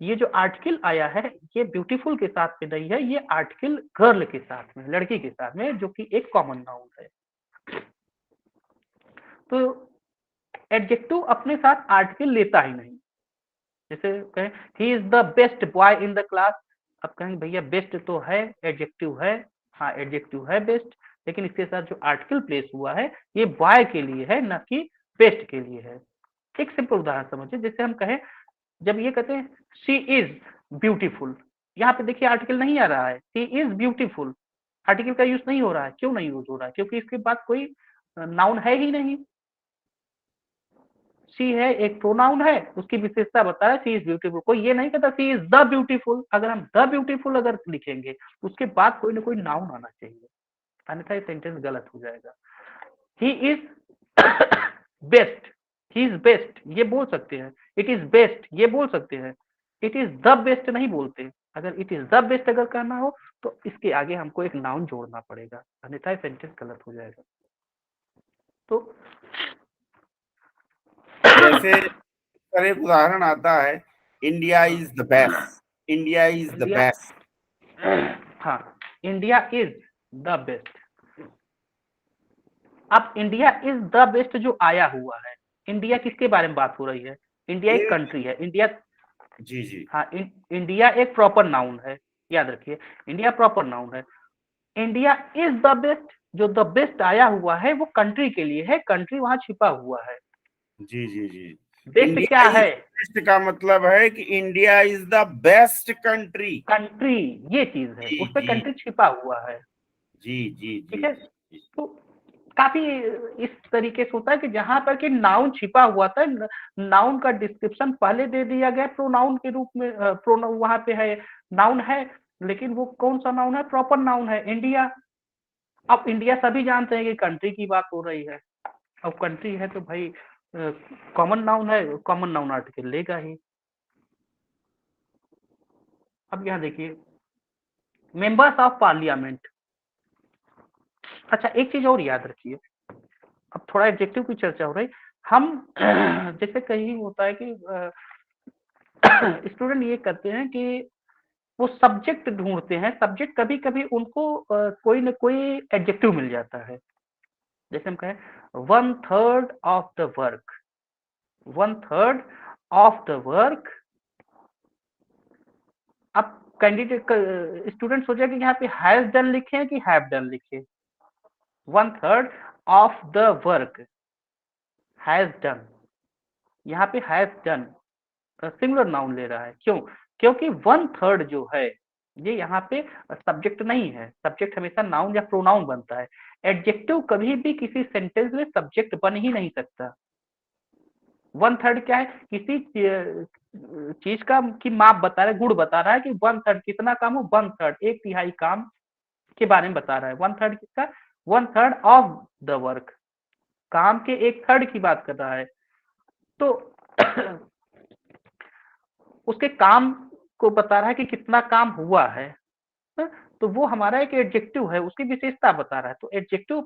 ये जो आर्टिकल आया है ये ब्यूटीफुल के साथ में नहीं है, ये आर्टिकल गर्ल के साथ में, लड़की के साथ में, जो कि एक कॉमन नाउन है। तो एडजेक्टिव अपने साथ आर्टिकल लेता ही नहीं। जैसे कहें he is the best boy in the class, अब कहेंगे भैया बेस्ट तो है, एडजेक्टिव है, हाँ एडजेक्टिव है बेस्ट, लेकिन इसके साथ जो आर्टिकल प्लेस हुआ है ये बॉय के लिए है न कि बेस्ट के लिए है। एक सिंपल उदाहरण समझिए, जैसे हम कहें जब ये कहते हैं शी इज ब्यूटीफुल, यहाँ पे देखिए आर्टिकल नहीं आ रहा है, शी इज ब्यूटीफुल, आर्टिकल का यूज नहीं हो रहा है। क्यों नहीं यूज हो रहा है? क्योंकि इसके बाद कोई नाउन है ही नहीं। शी है एक प्रोनाउन है, उसकी विशेषता बता रहा है शी इज ब्यूटीफुल। कोई ये नहीं कहता शी इज द ब्यूटीफुल, अगर हम द ब्यूटीफुल अगर लिखेंगे उसके बाद कोई ना कोई नाउन आना चाहिए, अन्यथा ये सेंटेंस गलत हो जाएगा। He is best, he is best ये बोल सकते हैं, इट इज बेस्ट ये बोल सकते हैं, इट इज द बेस्ट नहीं बोलते। अगर इट इज द बेस्ट अगर कहना हो तो इसके आगे हमको एक नाउन जोड़ना पड़ेगा, अन्यथा सेंटेंस गलत हो जाएगा। तो जैसे सर एक उदाहरण आता है, India is the best, India is the India, best. हाँ इंडिया इज द बेस्ट। अब इंडिया इज द बेस्ट जो आया हुआ है, इंडिया किसके बारे में बात हो रही है? इंडिया एक ये कंट्री है, इंडिया, जी जी हाँ इंडिया एक प्रॉपर नाउन है, याद रखिए इंडिया प्रॉपर नाउन है। इंडिया इज द बेस्ट, जो द बेस्ट आया हुआ है वो कंट्री के लिए है, कंट्री वहां छिपा हुआ है। जी जी जी। बेस्ट इंडिया क्या इज है? बेस्ट का मतलब है कि India is the best country. Country, ये चीज है, जी उस पर जी कंट्री छिपा हुआ है। जी जी जी ठीक है, जी तो काफी इस तरीके से होता है कि जहां पर कि नाउन छिपा हुआ था, नाउन का डिस्क्रिप्शन पहले दे दिया गया प्रोनाउन के रूप में, प्रोनाउन वहां पे है, नाउन है, लेकिन वो कौन सा नाउन है? प्रॉपर नाउन है इंडिया। अब इंडिया सभी जानते हैं कि कंट्री की बात हो रही है, अब कंट्री है तो भाई कॉमन नाउन है, कॉमन नाउन आर्टिकल लेगा ही। अब यहाँ देखिए मेंबर्स ऑफ पार्लियामेंट। अच्छा एक चीज और याद रखिए, अब थोड़ा एडजेक्टिव की चर्चा हो रही, हम जैसे कहीं होता है कि स्टूडेंट ये करते हैं कि वो सब्जेक्ट ढूंढते हैं, सब्जेक्ट कभी कभी उनको कोई ना कोई एडजेक्टिव मिल जाता है। जैसे हम कहें 1/3 of the work, 1/3 of the work. अब कैंडिडेट स्टूडेंट सोचा कि यहाँ पे हैज डन लिखे कि हैव डन लिखे। 1/3 of the work has done, यहाँ पे हैज डन सिंगुलर नाउन ले रहा है। क्यों? क्योंकि 1/3 जो है ये यहाँ पे सब्जेक्ट नहीं है, सब्जेक्ट हमेशा नाउन या प्रोनाउन बनता है। एडजेक्टिव कभी भी किसी सेंटेंस में सब्जेक्ट बन ही नहीं सकता। 1/3 क्या है? किसी चीज का की माप बता रहा है, गुण बता रहा है कि 1/3 कितना काम हो, 1/3 1/3 काम के बारे में बता रहा है। 1/3 किसका? 1/3 ऑफ द वर्क, काम के 1/3 की बात कर रहा है। तो उसके काम को बता रहा है कि कितना काम हुआ है। तो वो हमारा एक एडजेक्टिव है, उसकी विशेषता बता रहा है। तो एडजेक्टिव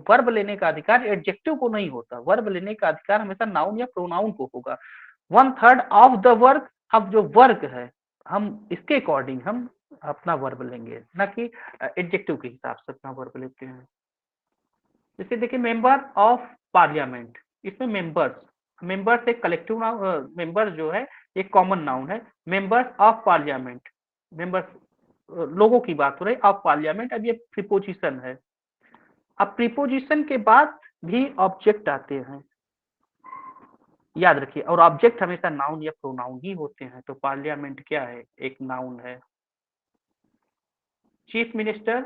वर्ब लेने का अधिकार एडजेक्टिव को नहीं होता, वर्ब लेने का अधिकार हमेशा नाउन या प्रोनाउन को होगा। 1/3 ऑफ द वर्क, अब जो वर्क है हम इसके अकॉर्डिंग हम अपना वर्ब लेंगे, ना कि एडजेक्टिव के हिसाब से अपना वर्ब लेते हैं। जैसे देखिए मेंबर ऑफ पार्लियामेंट, इसमें मेंबर्स, मेंबर्स एक कलेक्टिव नाउन, मेंबर्स जो है एक कॉमन नाउन है। मेंबर्स ऑफ पार्लियामेंट, मेंबर्स लोगों की बात हो रही, ऑफ पार्लियामेंट, अब ये प्रीपोजिशन है। अब प्रीपोजिशन के बाद भी ऑब्जेक्ट आते हैं, याद रखिए, और ऑब्जेक्ट हमेशा नाउन या प्रोनाउन ही होते हैं। तो पार्लियामेंट क्या है? एक नाउन है। चीफ मिनिस्टर,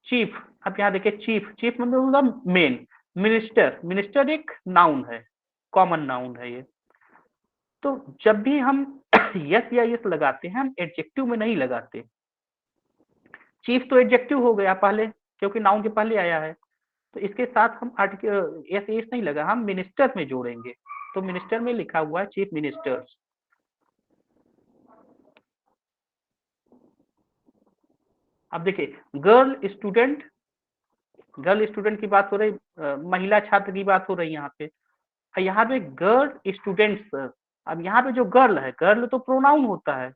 चीफ, अब यहाँ देखिए चीफ, चीफ मतलब मेन, मिनिस्टर, मिनिस्टर एक नाउन है, कॉमन नाउन है ये। तो जब भी हम यस या यस लगाते हैं हम एडजेक्टिव में नहीं लगाते। चीफ तो एडजेक्टिव हो गया पहले, क्योंकि नाउन के पहले आया है। तो इसके साथ हम आर्टिकल यस यस नहीं लगा, हम मिनिस्टर में जोड़ेंगे। तो मिनिस्टर में लिखा हुआ है चीफ मिनिस्टर। अब देखिए गर्ल स्टूडेंट, गर्ल स्टूडेंट की बात हो रही, महिला छात्र की बात हो रही यहाँ पे। यहाँ पे गर्ल स्टूडेंट्स, अब यहाँ पे जो गर्ल है, गर्ल तो प्रोनाउन होता है,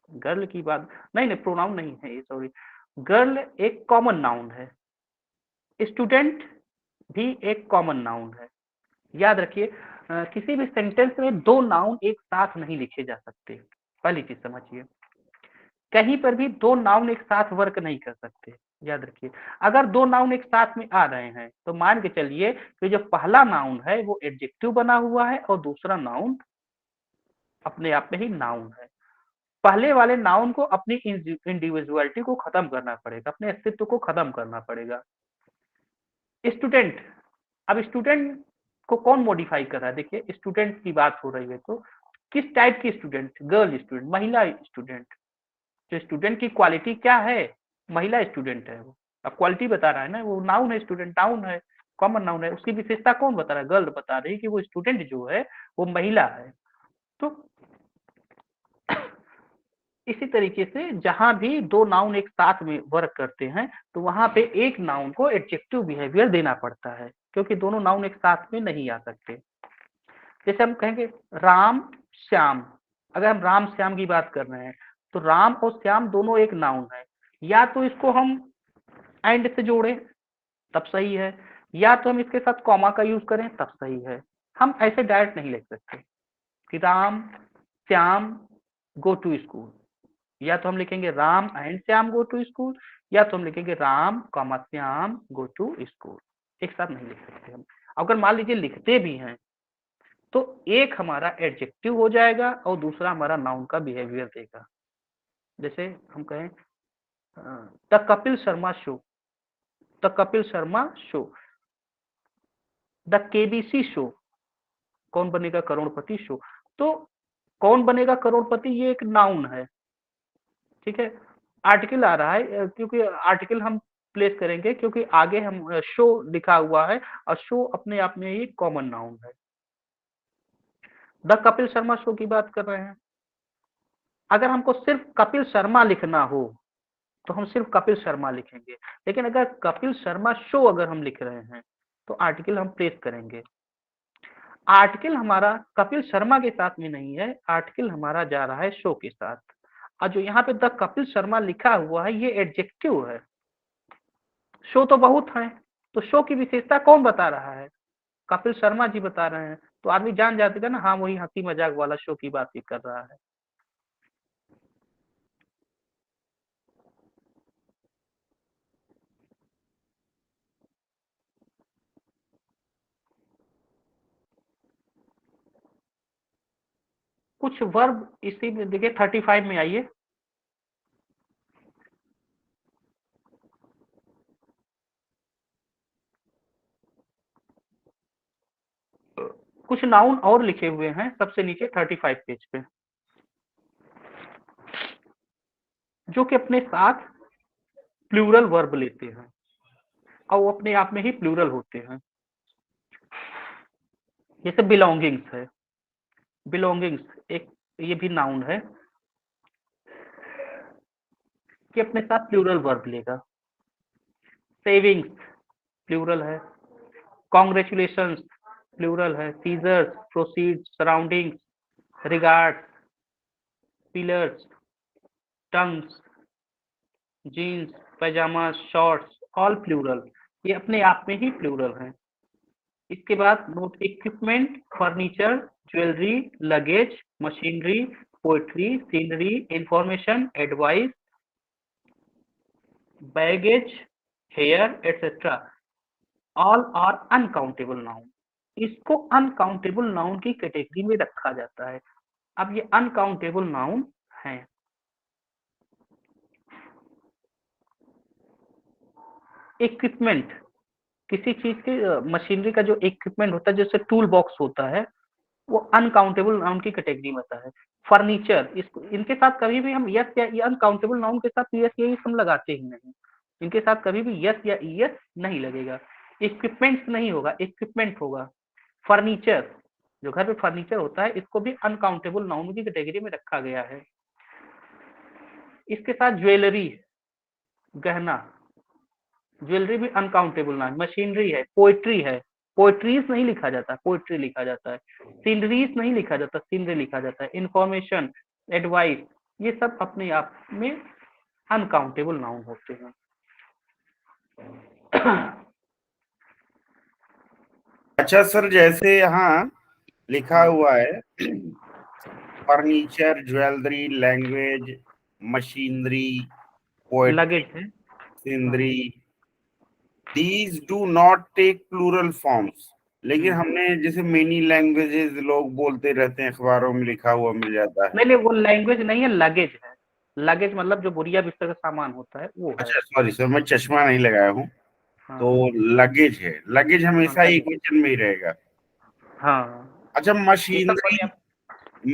गर्ल की बात नहीं, नहीं प्रोनाउन नहीं है ये, सॉरी। गर्ल एक कॉमन नाउन है, स्टूडेंट भी एक कॉमन नाउन है। याद रखिए किसी भी सेंटेंस में दो नाउन एक साथ नहीं लिखे जा सकते, पहली चीज समझिए। कहीं पर भी दो नाउन एक साथ वर्क नहीं कर सकते, याद रखिए। अगर दो नाउन एक साथ में आ रहे हैं तो मान के चलिए कि जो पहला नाउन है वो एडजेक्टिव बना हुआ है और दूसरा नाउन अपने आप में ही नाउन है। पहले वाले नाउन को अपनी इंडिविजुअलिटी को खत्म करना पड़ेगा, अपने अस्तित्व को खत्म करना पड़ेगा। स्टूडेंट, अब स्टूडेंट को कौन मॉडिफाई कर रहा है? देखिए स्टूडेंट की बात हो रही है तो किस टाइप की स्टूडेंट? गर्ल स्टूडेंट, महिला स्टूडेंट। तो स्टूडेंट की क्वालिटी क्या है? महिला स्टूडेंट है वो। अब क्वालिटी बता रहा है ना, वो नाउन है, स्टूडेंट नाउन है, कॉमन नाउन है। उसकी विशेषता कौन बता रहा है? गर्ल बता रही है कि वो स्टूडेंट जो है वो महिला है। तो इसी तरीके से जहां भी दो नाउन एक साथ में वर्क करते हैं तो वहां पे एक नाउन को एडजेक्टिव बिहेवियर देना पड़ता है, क्योंकि दोनों नाउन एक साथ में नहीं आ सकते। जैसे हम कहेंगे राम श्याम, अगर हम राम श्याम की बात कर रहे हैं तो राम और श्याम दोनों एक नाउन है। या तो इसको हम एंड से जोड़ें तब सही है, या तो हम इसके साथ कॉमा का यूज करें तब सही है। हम ऐसे डायरेक्ट नहीं लिख सकते कि Ram Shyam go to school, या तो हम लिखेंगे Ram and Shyam go to school, या तो हम लिखेंगे Ram comma Shyam go to school. एक साथ नहीं लिख सकते हम। अगर मान लीजिए लिखते भी हैं तो एक हमारा एडजेक्टिव हो जाएगा और दूसरा हमारा नाउन का बिहेवियर देगा। जैसे हम कहें the Kapil Sharma show, the Kapil Sharma show, the KBC show, कौन बनेगा करोड़पति शो। तो कौन बनेगा करोड़पति ये एक नाउन है, ठीक है। आर्टिकल आ रहा है क्योंकि आर्टिकल हम प्लेस करेंगे क्योंकि आगे हम शो लिखा हुआ है और शो अपने आप में ही कॉमन नाउन है। द कपिल शर्मा शो की बात कर रहे हैं। अगर हमको सिर्फ कपिल शर्मा लिखना हो तो हम सिर्फ कपिल शर्मा लिखेंगे, लेकिन अगर कपिल शर्मा शो अगर हम लिख रहे हैं तो आर्टिकल हम प्लेस करेंगे। आर्टिकल हमारा कपिल शर्मा के साथ में नहीं है, आर्टिकल हमारा जा रहा है शो के साथ। और जो यहाँ पे द कपिल शर्मा लिखा हुआ है ये एडजेक्टिव है, शो तो बहुत है। तो शो की विशेषता कौन बता रहा है? कपिल शर्मा जी बता रहे हैं। तो आदमी जान जाते ना, हाँ वही हंसी मजाक वाला शो की बात ही कर रहा है। कुछ वर्ब इसी में देखिए 35 में आइए। कुछ नाउन और लिखे हुए हैं सबसे नीचे 35 पेज पे, जो कि अपने साथ प्लूरल वर्ब लेते हैं और वो अपने आप में ही प्लूरल होते हैं। जैसे बिलोंगिंग्स है, बिलोंगिंग्स एक ये भी नाउन है कि अपने साथ प्लूरल वर्ब लेगा। सेविंग्स प्लूरल है, कॉन्ग्रेचुलेशंस प्लूरल है, scissors, proceed, surroundings, regards, pillars, tongs, jeans, pyjama, shorts, all plural, ये अपने आप में ही प्लूरल है। इसके बाद note equipment, furniture, jewellery, luggage, machinery, poetry, scenery, information, advice, baggage, hair etcetera, all are uncountable noun. इसको अनकाउंटेबल नाउन की कैटेगरी में रखा जाता है। अब ये अनकाउंटेबल नाउन है। इक्विपमेंट, किसी चीज के मशीनरी का जो इक्विपमेंट होता है, जैसे टूल बॉक्स होता है, वो अनकाउंटेबल नाउन की कैटेगरी में आता है। फर्नीचर, इसको इनके साथ कभी भी हम यस या अनकाउंटेबल नाउन के साथ यस या हम लगाते ही नहीं, इनके साथ कभी भी यस या यस नहीं लगेगा। इक्विपमेंट्स नहीं होगा, इक्विपमेंट होगा। फर्नीचर, जो घर पे फर्नीचर होता है, इसको भी अनकाउंटेबल नाउन की कैटेगरी में रखा गया है। इसके साथ ज्वेलरी, गहना, ज्वेलरी भी अनकाउंटेबल नाउन। मशीनरी है, पोएट्री है, पोएट्रीज नहीं लिखा जाता, पोएट्री लिखा जाता है। सीनरीज नहीं लिखा जाता, सीनरी लिखा जाता है। इंफॉर्मेशन, एडवाइस, ये सब अपने आप में अनकाउंटेबल नाउन होते हैं। अच्छा सर, जैसे यहाँ लिखा हुआ है furniture, jewellery, language, machinery, poetry, luggage है, scenery, these do not take plural forms. लेकिन हमने जैसे मेनी लैंग्वेजेस लोग बोलते रहते हैं, अखबारों में लिखा हुआ मिल जाता है। नहीं नहीं, वो लैंग्वेज नहीं है, लगेज है। लगेज मतलब जो बोरिया बिस्तर का सामान होता है वो है। अच्छा सॉरी सर, मैं चश्मा नहीं लगाया हूँ। हाँ तो लगेज है, लगेज हाँ, हमेशा एक लगेज, वचन में ही रहेगा। हाँ, अच्छा, ये सब मशीनरी, अपने आप।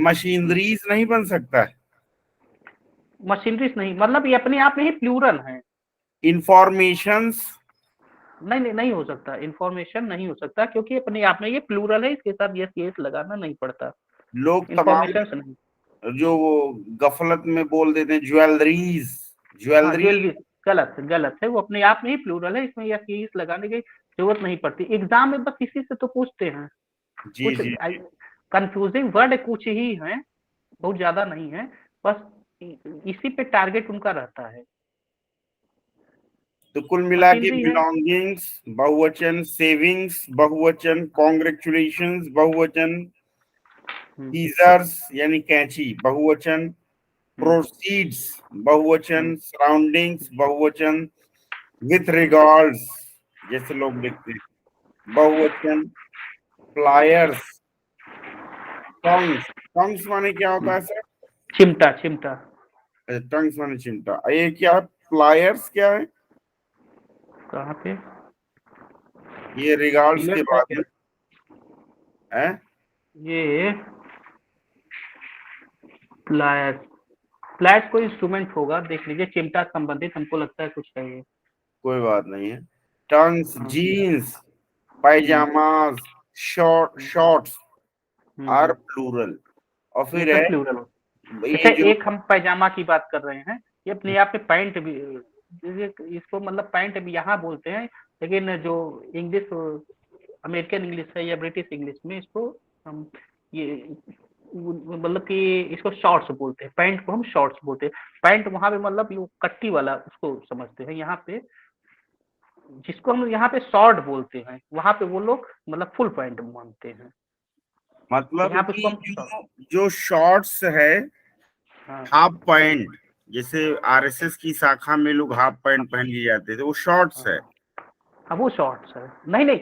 मशीनरीज नहीं बन सकता है। मशीनरीज नहीं, मतलब ये अपने आप में ही प्लूरल है। इंफॉर्मेशंस, नहीं नहीं, नहीं हो सकता, इंफॉर्मेशन नहीं हो सकता, क्योंकि अपने आप में ये प्लूरल है, इसके साथ यस यस लगाना नहीं पड़ता। लोग तमाम इंफॉर्मेशन नहीं। जो वो गफलत में बोल देते हैं ज्वेलरीज, हाँ, ज्वेलरी। ज्वेलरी गलत गलत है, वो अपने आप में ही प्लूरल है, इसमें यस यस लगाने की जरूरत नहीं पड़ती। एग्जाम में बस इसी से तो पूछते हैं। जी कुछ जी। कंफ्यूजिंग वर्ड कुछ ही है, बहुत ज्यादा नहीं है, बस इसी पे टारगेट उनका रहता है। तो कुल मिला के मशीनरी है। बिलोंगिंग्स बहुवचन, सेविंग्स बहुवचन, कॉन्ग्रेचुलेशंस बहुवचन, सीजर्स यानी कैंची बहुवचन, प्रोसीड्स बहुवचन, सराउंडिंग्स बहुवचन, विथ रिगार्ड्स जैसे लोग लिखते हैं बहुवचन, फ्लायर्स, टंग्स, टंग्स माने क्या होता है सर? चिमटा, चिमटा। टंग्स माने चिमटा। ये क्या है? फ्लायर्स क्या है? कहाँ पे? ये रिगार्ड्स के पिलर्स है बाद क्या? में है। ये प्लायर्स, प्लायर्स कोई इंस्ट्रूमेंट होगा, देख लीजिए, चिमटा संबंधित हमको लगता है कुछ है ये। कोई बात नहीं है। टंग्स, हाँ। Jeans, hmm, pyjamas, shorts are hmm. Plural. और ये फिर है सब प्लूरल हो। ये जैसे जो एक हम पैजामा की बात कर रहे हैं, ये अपने आप में पैंट भी, इसको मतलब पैंट भी यहाँ बोलते हैं, लेकिन जो इंग्लिश, अमेरिकन इंग्लिश है या ब्रिटिश इंग्लिश में इसको हम ये मतलब कि इसको शॉर्ट्स बोलते हैं, पैंट को हम शॉर्ट्स बोलते हैं। पैंट वहां पे मतलब ये कट्टी वाला उसको समझते हैं, यहाँ पे जिसको हम यहाँ पे शॉर्ट बोलते हैं, वहां पे वो लोग मतलब फुल पैंट मानते हैं, तो मतलब यहाँ पे उसको कि हम शॉर्ट। जो शॉर्ट्स है, हाँ हाफ पैंट, जैसे आरएसएस की शाखा में लोग हाफ पैंट पहन के जाते थे, वो शॉर्ट्स है। हाँ हाँ, वो शॉर्ट्स है। नहीं नहीं,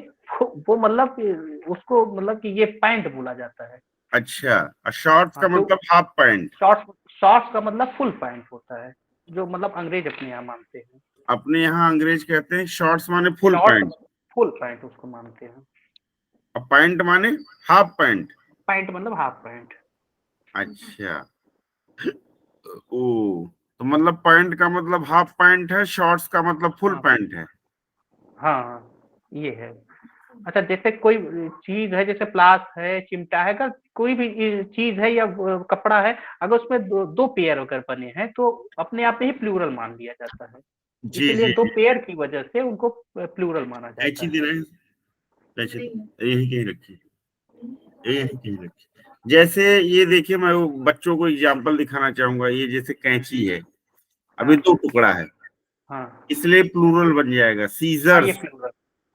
वो मतलब कि उसको मतलब कि ये पैंट बोला जाता है। अच्छा, शॉर्ट्स का हाँ, जो मतलब हाफ पैंट। शॉर्ट्स का मतलब फुल पैंट होता है, जो मतलब अंग्रेज अपने यहाँ मानते हैं। अपने यहाँ अंग्रेज कहते हैं शॉर्ट्स माने full short pant, full pant उसको मानते हैं। और पैंट माने हाफ पैंट। पैंट मतलब हाफ पैंट। अच्छा, ओ, तो मतलब पैंट का मतलब हाफ पैंट है, शॉर्ट्स का मतलब फुल हाँ पैंट है। हाँ, ये है। अच्छा, जैसे कोई चीज है, जैसे प्लास है, चिमटा है, अगर कोई भी चीज है या कपड़ा है, अगर उसमें दो पेयर अगर बने हैं तो अपने आप में ही प्लूरल मान लिया जाता है। जी इसीलिए जी दो जी। पेयर की वजह से उनको प्लूरल माना कैची जाता दे है। रहे हैं, कैची यही कहीं रखी, यही कहीं रखी। जैसे ये देखिए, मैं वो बच्चों को एग्जांपल दिखाना चाहूंगा। ये जैसे कैंची है, अभी हाँ दो टुकड़ा है, हाँ इसलिए प्लूरल बन जाएगा हाँ, ये सीजर्स, प्लूरल।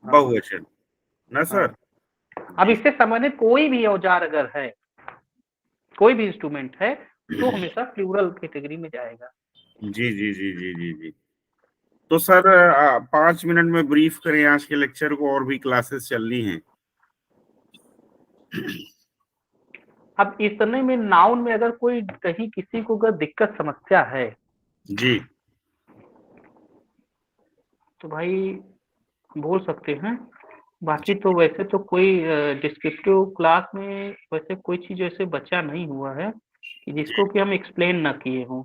हाँ बहुवचन ना सर। हाँ। अब जी इससे संबंधित कोई भी औजार अगर है, कोई भी इंस्ट्रूमेंट है, तो हमेशा प्लूरल कैटेगरी में जाएगा। जी जी जी जी जी जी। तो सर 5 मिनट में ब्रीफ करें आज के लेक्चर को, और भी क्लासेस चलनी हैं। अब इतने में नाउन में अगर कोई कहीं किसी को अगर दिक्कत समस्या है जी तो भाई बोल सकते हैं। बाकी तो वैसे तो कोई डिस्क्रिप्टिव क्लास में वैसे कोई चीज वैसे बचा नहीं हुआ है कि जिसको कि हम एक्सप्लेन ना किए हों,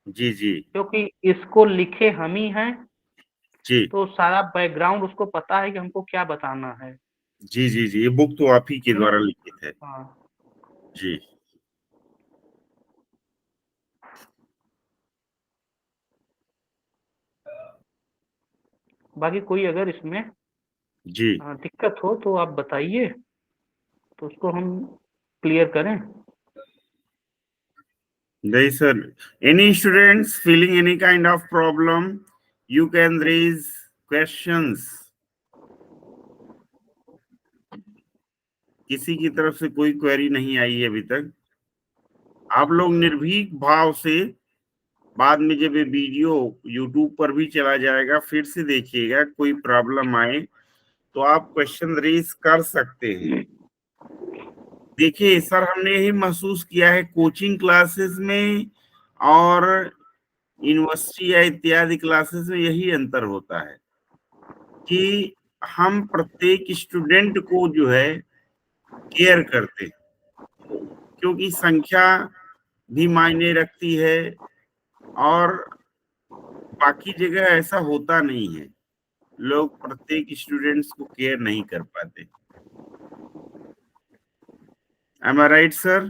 जी जी क्योंकि इसको लिखे हम ही हैं, जी तो सारा बैकग्राउंड उसको पता है कि हमको क्या बताना है। जी जी जी, ये बुक तो आप ही के है ना? द्वारा लिखित है। हाँ। जी बाकी कोई अगर इसमें जी। दिक्कत हो तो आप बताइए, तो उसको हम क्लियर करें। नहीं sir, any students feeling any kind of problem, you can raise questions। किसी की तरफ से कोई क्वेरी नहीं आई है अभी तक। आप लोग निर्भीक भाव से, बाद में जब ये वीडियो यूट्यूब पर भी चला जाएगा फिर से देखिएगा, कोई प्रॉब्लम आए तो आप क्वेश्चन रेज कर सकते हैं। देखिए सर, हमने यही महसूस किया है कोचिंग क्लासेस में और यूनिवर्सिटी या इत्यादि क्लासेस में, यही अंतर होता है कि हम प्रत्येक स्टूडेंट को जो है केयर करते हैं, क्योंकि संख्या भी मायने रखती है, और बाकी जगह ऐसा होता नहीं है, लोग प्रत्येक स्टूडेंट्स को केयर नहीं कर पाते। एम आई राइट सर?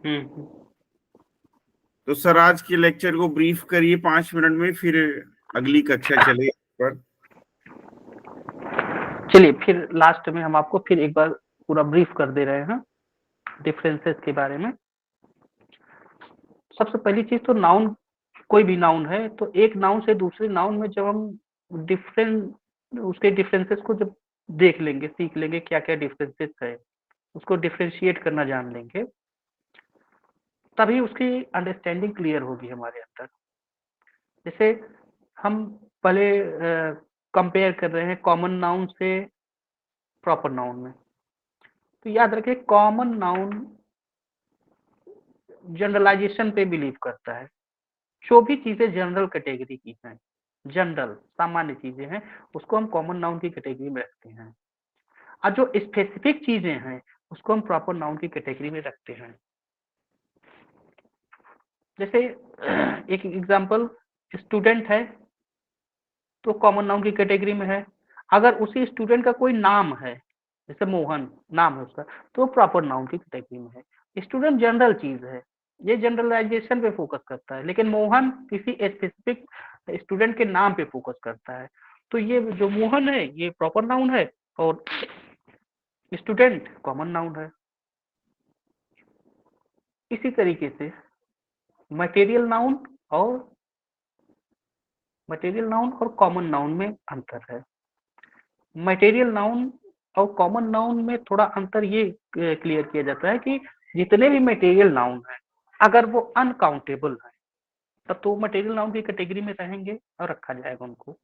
हम्म। तो सर आज के लेक्चर को ब्रीफ करिए 5 मिनट में, फिर अगली कक्षा चले पर। चलिए, फिर लास्ट में हम आपको फिर एक बार पूरा ब्रीफ कर दे रहे हैं डिफरेंसेस के बारे में। सबसे पहली चीज तो नाउन, कोई भी नाउन है तो एक नाउन से दूसरे नाउन में जब हम डिफरेंट उसके डिफरेंसेस को जब देख लेंगे, सीख लेंगे क्या क्या डिफरेंसेस है, उसको डिफरेंशिएट करना जान लेंगे, तभी उसकी अंडरस्टैंडिंग क्लियर होगी हमारे अंदर। जैसे हम पहले कंपेयर कर रहे हैं कॉमन नाउन से प्रॉपर नाउन में, तो याद रखें कॉमन नाउन जनरलाइजेशन पे बिलीव करता है। जो भी चीजें जनरल कैटेगरी की हैं, जनरल सामान्य चीजें हैं, उसको हम कॉमन नाउन की कैटेगरी में रखते हैं, और जो स्पेसिफिक चीजें हैं उसको हम प्रॉपर नाउन की कैटेगरी में रखते हैं। जैसे एक एग्जांपल, स्टूडेंट है तो कॉमन नाउन की कैटेगरी में है। अगर उसी स्टूडेंट का कोई नाम है, जैसे मोहन नाम है उसका, तो प्रॉपर नाउन की कैटेगरी में है। स्टूडेंट जनरल चीज है, ये जनरलाइजेशन पे फोकस करता है, लेकिन मोहन किसी स्पेसिफिक स्टूडेंट के नाम पे फोकस करता है, तो ये जो मोहन है ये प्रॉपर नाउन है, और स्टूडेंट कॉमन नाउन है। इसी तरीके से मटेरियल नाउन और कॉमन नाउन में अंतर है। मटेरियल नाउन और कॉमन नाउन में थोड़ा अंतर ये क्लियर किया जाता है कि जितने भी मटेरियल नाउन हैं, अगर वो अनकाउंटेबल है तब तो मटेरियल नाउन की कैटेगरी में रहेंगे और रखा जाएगा उनको।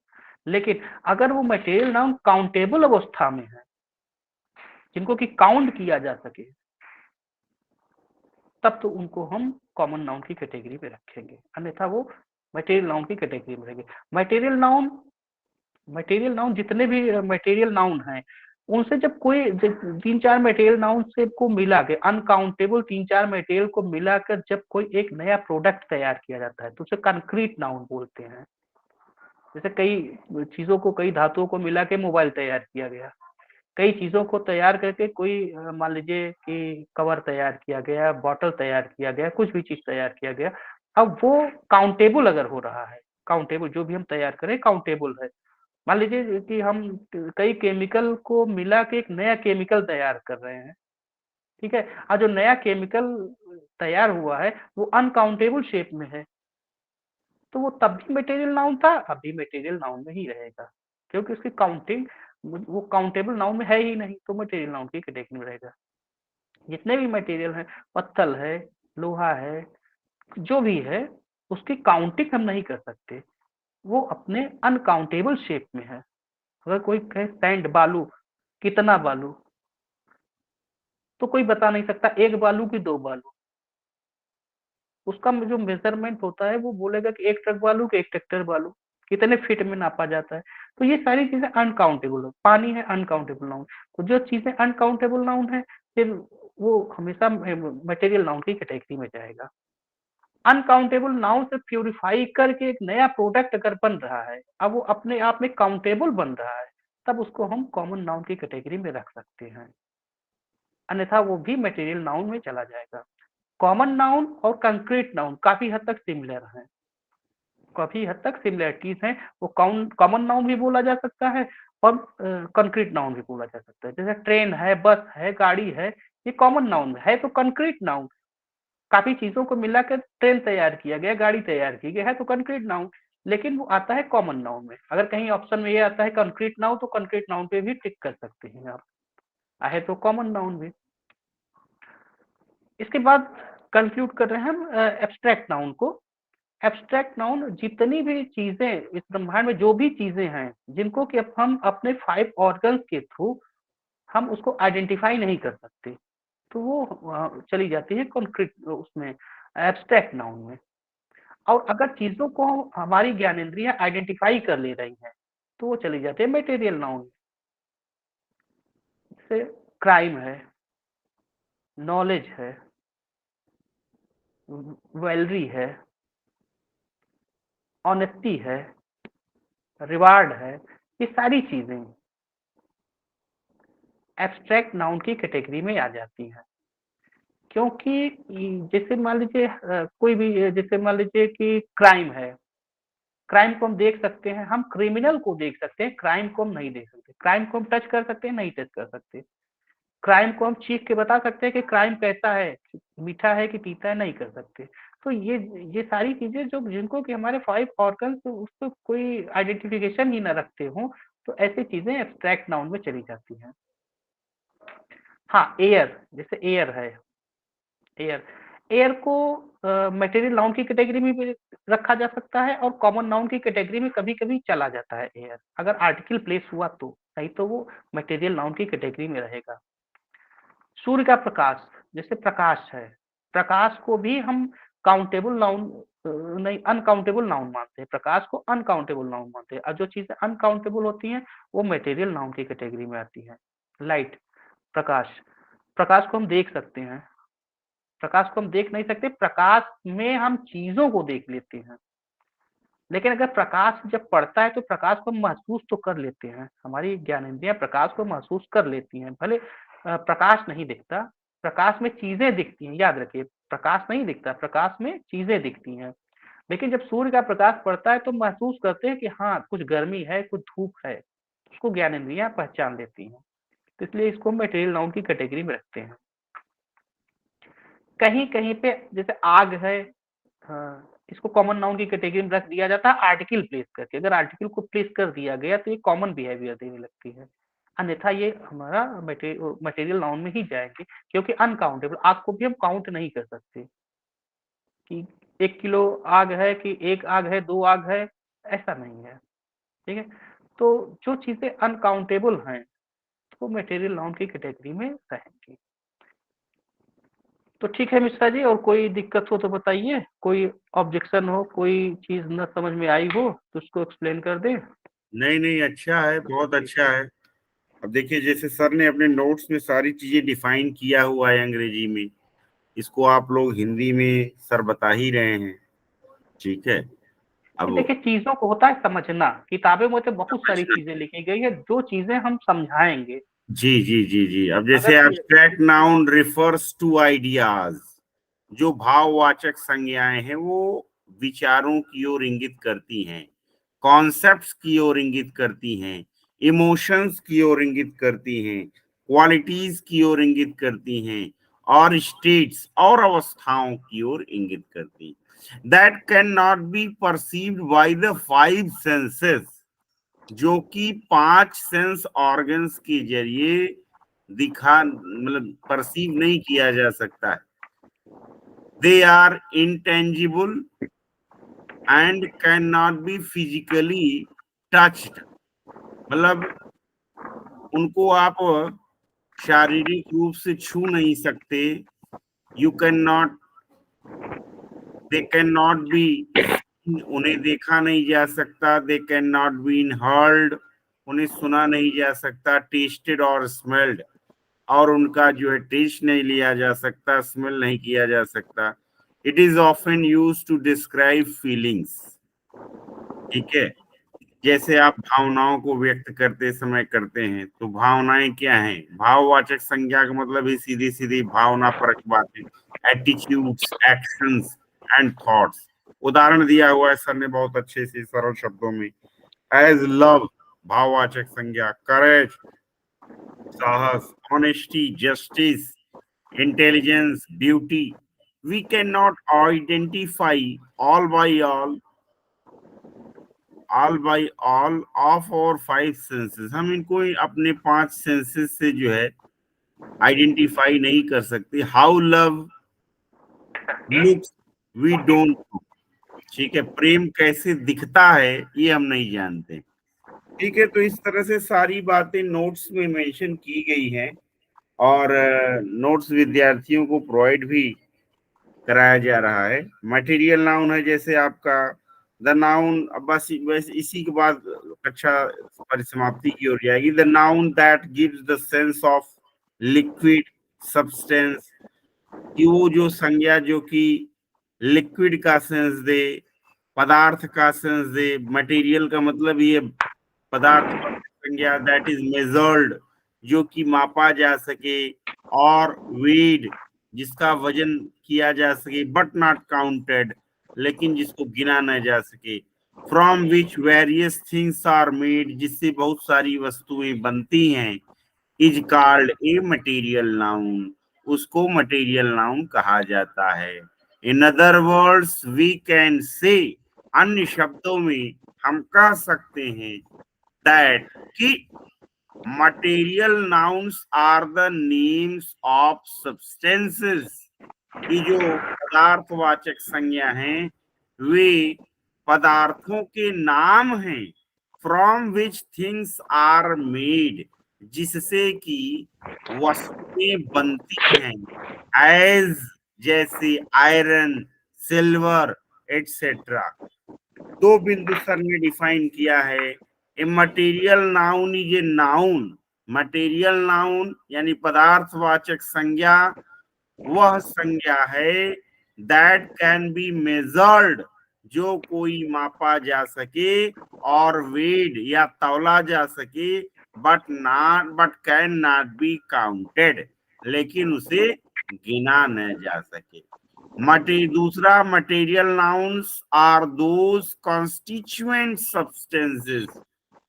लेकिन अगर वो मटेरियल नाउन काउंटेबल अवस्था में है, जिनको कि काउंट किया जा सके, तब तो उनको हम कॉमन नाउन की कैटेगरी में रखेंगे, अन्यथा वो मटेरियल नाउन की कैटेगरी में रहेंगे। मटेरियल नाउन जितने भी मटेरियल नाउन हैं, उनसे जब कोई 3-4 मटेरियल नाउन से को मिला के अनकाउंटेबल 3-4 मटेरियल को मिलाकर जब कोई एक नया प्रोडक्ट तैयार किया जाता है तो उसे कंक्रीट नाउन बोलते हैं। जैसे कई चीजों को, कई धातुओं को मिला के मोबाइल तैयार किया गया, कई चीजों को तैयार करके कोई मान लीजिए कि कवर तैयार किया गया, बॉटल तैयार किया गया, कुछ भी चीज तैयार किया गया, अब वो काउंटेबल अगर हो रहा है, काउंटेबल जो भी हम तैयार करें काउंटेबल है। मान लीजिए कि हम कई केमिकल को मिला के एक नया केमिकल तैयार कर रहे हैं, ठीक है, और जो नया केमिकल तैयार हुआ है वो अनकाउंटेबल शेप में है, तो वो तब भी मटेरियल नाउन था, अब भी मटेरियल नाउन में ही रहेगा, क्योंकि उसकी काउंटिंग वो काउंटेबल नाउन में है ही नहीं, तो मटेरियल नाउन की कैटेगरी में रहेगा। जितने भी मटेरियल हैं, पत्थर है, लोहा है, जो भी है, उसकी काउंटिंग हम नहीं कर सकते, वो अपने अनकाउंटेबल शेप में है। अगर कोई कहे सैंड बालू, कितना बालू, तो कोई बता नहीं सकता 1 बालू की 2 बालू, उसका जो मेजरमेंट होता है वो बोलेगा कि 1 ट्रक बालू कि 1 ट्रैक्टर बालू, कितने फीट में नापा जाता है। तो ये सारी चीजें अनकाउंटेबल है, पानी है अनकाउंटेबल नाउन, तो जो चीजें अनकाउंटेबल नाउन है फिर वो हमेशा मटेरियल नाउन की कैटेगरी में जाएगा। अनकाउंटेबल नाउन से प्यूरिफाई करके एक नया प्रोडक्ट अगर बन रहा है, अब वो अपने आप में काउंटेबल बन रहा है, तब उसको हम कॉमन नाउन की कैटेगरी में रख सकते हैं, अन्यथा वो भी मटेरियल नाउन में चला जाएगा। कॉमन नाउन और कंक्रीट नाउन काफी हद तक सिमिलर हैं, काफी हद तक सिमिलरिटीज हैं, वो कॉमन नाउन भी बोला जा सकता है और कंक्रीट नाउन भी बोला जा सकता है। जैसे ट्रेन है, बस है, गाड़ी है, ये कॉमन नाउन है तो कंक्रीट नाउन, काफी चीजों को मिलाकर ट्रेन तैयार किया गया, गाड़ी तैयार की गई है तो कंक्रीट नाउन, लेकिन वो आता है कॉमन नाउन में। अगर कहीं ऑप्शन में ये आता है कंक्रीट नाउन, तो कंक्रीट नाउन पे भी टिक कर सकते हैं आप, आहे तो कॉमन नाउन भी। इसके बाद कंक्लूड कर रहे हैं हम एब्स्ट्रैक्ट नाउन को। एब्स्ट्रैक्ट नाउन जितनी भी चीजें इस ब्रह्मांड में, जो भी चीजें हैं जिनको कि हम अपने 5 ऑर्गन्स के थ्रू हम उसको आइडेंटिफाई नहीं कर सकते, तो वो चली जाती है कॉन्क्रीट उसमें, एब्स्ट्रैक्ट नाउन में। और अगर चीजों को हमारी ज्ञानेंद्रियां आइडेंटिफाई कर ले रही हैं, तो वो चली जाती है मटेरियल नाउन में। जैसे क्राइम है, नॉलेज है, वेलरी है, ऑनेस्टी है, रिवार्ड है, ये सारी चीजें एब्स्ट्रैक्ट नाउन की कैटेगरी में आ जाती हैं। क्योंकि जैसे मान लीजिए कोई भी, जैसे मान लीजिए कि क्राइम है, क्राइम को हम देख सकते हैं, हम क्रिमिनल को देख सकते हैं, क्राइम को हम नहीं देख सकते। क्राइम को हम टच कर सकते हैं, नहीं टच कर सकते। क्राइम को हम चीख के बता सकते हैं कि क्राइम कैसा है, मीठा है कि तीता है, नहीं कर सकते। तो ये सारी चीजें जो जिनको कि हमारे 5 ऑर्गन उसको कोई आइडेंटिफिकेशन ही ना रखते हो, तो ऐसी चीजें एब्स्ट्रैक्ट नाउन में चली जाती हैं। हाँ, एयर, जैसे एयर है, एयर, एयर को मटेरियल नाउन की कैटेगरी में भी रखा जा सकता है और कॉमन नाउन की कैटेगरी में कभी-कभी चला जाता है एयर, अगर आर्टिकल प्लेस हुआ तो, नहीं तो वो मटेरियल नाउन की कैटेगरी में रहेगा। सूर्य का प्रकाश, जैसे प्रकाश है, प्रकाश को भी हम काउंटेबल नाउन नहीं, अनकाउंटेबल नाउन मानते हैं, प्रकाश को अनकाउंटेबल नाउन मानते हैं, और जो चीजें अनकाउंटेबल होती हैं वो मटेरियल नाउन की कैटेगरी में आती हैं। लाइट, प्रकाश, प्रकाश को हम देख सकते हैं, प्रकाश को हम देख नहीं सकते, प्रकाश में हम चीजों को देख लेते हैं, लेकिन अगर प्रकाश जब पड़ता है तो प्रकाश को हम महसूस तो कर लेते हैं, हमारी ज्ञानेंद्रियां प्रकाश को महसूस कर लेती हैं। भले प्रकाश नहीं दिखता, प्रकाश में चीजें दिखती हैं, याद रखिए, प्रकाश नहीं दिखता, प्रकाश में चीजें दिखती हैं। लेकिन जब सूर्य का प्रकाश पड़ता है तो महसूस करते हैं कि हाँ, कुछ गर्मी है, कुछ धूप है, उसको ज्ञानेंद्रियां पहचान लेती हैं, तो इसलिए इसको मटेरियल नाउन की कैटेगरी में रखते हैं। कहीं कहीं पे जैसे आग है, हाँ, इसको कॉमन नाउन की कैटेगरी में रख दिया जाता है आर्टिकल प्लेस करके, अगर आर्टिकल को प्लेस कर दिया गया तो ये कॉमन बिहेवियर देने लगती है, अन्यथा ये हमारा मटेरियल नाउन में ही जाएंगे, क्योंकि अनकाउंटेबल, आग को भी हम काउंट नहीं कर सकते कि 1 किलो आग है कि 1 आग है, 2 आग है, ऐसा नहीं है, ठीक है। तो जो चीजें अनकाउंटेबल हैं वो मटेरियल नाउन की कैटेगरी में रहेंगी। तो ठीक है मिश्रा जी, और कोई दिक्कत हो तो बताइए, कोई ऑब्जेक्शन हो, कोई चीज न समझ में आई हो तो उसको एक्सप्लेन कर दें। नहीं नहीं, अच्छा है, बहुत अच्छा है। अब देखिए, जैसे सर ने अपने नोट्स में सारी चीजें डिफाइन किया हुआ है अंग्रेजी में, इसको आप लोग हिंदी में सर बता ही रहे हैं। ठीक है। अब देखिए, चीजों को होता है समझना, किताबें में तो बहुत सारी समझना। चीजें लिखी गई है, जो चीजें हम समझाएंगे। जी जी जी जी। अब जैसे अगर abstract noun refers to ideas, जो भाववाचक संज्ञाएं हैं वो विचारों की ओर इंगित करती हैं, कॉन्सेप्ट्स की ओर इंगित करती हैं, इमोशंस की ओर इंगित करती हैं, क्वालिटीज की ओर इंगित करती हैं, और स्टेट्स और अवस्थाओं की ओर इंगित करती हैं, that can not be perceived by the five senses, जो कि पांच सेंस ऑर्गन्स के जरिए दिखा मतलब परसीव नहीं किया जा सकता है। They are intangible and can not be physically touched, मतलब उनको आप शारीरिक रूप से छू नहीं सकते। You can not, they can not be, उन्हें देखा नहीं जा सकता। They can not be in heard, उन्हें सुना नहीं जा सकता। टेस्टेड और स्मेल्ड, और उनका जो है टेस्ट नहीं लिया जा सकता, स्मेल नहीं किया जा सकता। It is often use to describe feelings. ठीक है। जैसे आप भावनाओं को व्यक्त करते समय करते हैं, तो भावनाएं क्या हैं? भाववाचक संज्ञा का मतलब है सीधी सीधी भावना परक बातें, एटीट्यूड्स, एक्शंस एंड थॉट्स। उदाहरण दिया हुआ है सर ने बहुत अच्छे से सरल शब्दों में। एज लव, भाववाचक संज्ञा। करेज, साहस। Honesty, justice, intelligence, beauty. We can not identify all by all of our five senses, हम इनको अपने पांच सेंसेस से जो है आइडेंटिफाई नहीं कर सकते। How love looks we don't know. ठीक है। प्रेम कैसे दिखता है ये हम नहीं जानते। ठीक है। तो इस तरह से सारी बातें नोट्स में मेंशन की गई हैं, और नोट्स विद्यार्थियों को प्रोवाइड भी कराया जा रहा है। मटेरियल नाउन है जैसे आपका द नाउन, अब बस इसी के बाद कक्षा परिसमाप्ति की ओर जाएगी। The noun that gives the sense of liquid substance, कि वो जो संज्ञा जो कि लिक्विड का सेंस दे, पदार्थ का सेंस दे। मटेरियल का मतलब ये पदार्थ का संज्ञा, दैट इज मेजर्ड, जो कि मापा जा सके, और वेड, जिसका वजन किया जा सके, बट नॉट काउंटेड, लेकिन जिसको गिना न जा सके। From which various things are made, जिससे बहुत सारी वस्तुएं बनती हैं, is called a material noun, उसको मटेरियल नाउन कहा जाता है। In other words we can say, अन्य शब्दों में हम कह सकते हैं that कि material nouns are the names of substances, कि जो पदार्थवाचक संज्ञा हैं वे पदार्थों के नाम हैं। From which things are made, जिससे कि वस्तुएं बनती हैं। एज, जैसे आयरन, सिल्वर एटसेट्रा। दो बिंदु सर ने डिफाइन किया है। ए material noun is a noun, material noun यानी पदार्थवाचक संज्ञा वह संज्ञा है दैट कैन बी मेजर्ड, जो कोई मापा जा सके, और वेड या तौला जा सके, but can not be counted, लेकिन उसे गिना न जा सके। दूसरा, material nouns are those constituent substances,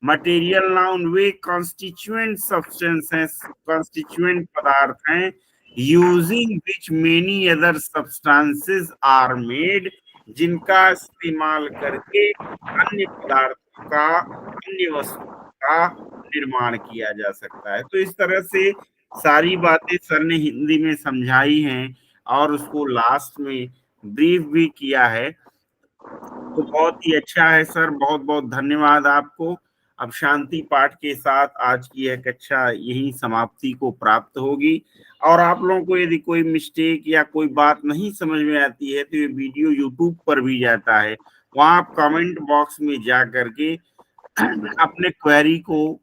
material noun वे कॉन्स्टिट्यूएंट सब्सटेंसेस, कॉन्स्टिट्यूएंट पदार्थ हैं, using which many other substances are made, जिनका इस्तेमाल करके अन्य पदार्थों का, अन्य वस्तुओं का निर्माण किया जा सकता है। तो इस तरह से सारी बातें सर ने हिंदी में समझाई हैं, और उसको लास्ट में ब्रीफ भी किया है। तो बहुत ही अच्छा है सर, बहुत बहुत धन्यवाद आपको। अब शांति पाठ के साथ आज की यह कक्षा यही समाप्ति को प्राप्त होगी। और आप लोगों को यदि कोई मिस्टेक या कोई बात नहीं समझ में आती है तो ये वीडियो यूट्यूब पर भी जाता है, वहां आप कमेंट बॉक्स में जा करके अपने क्वेरी को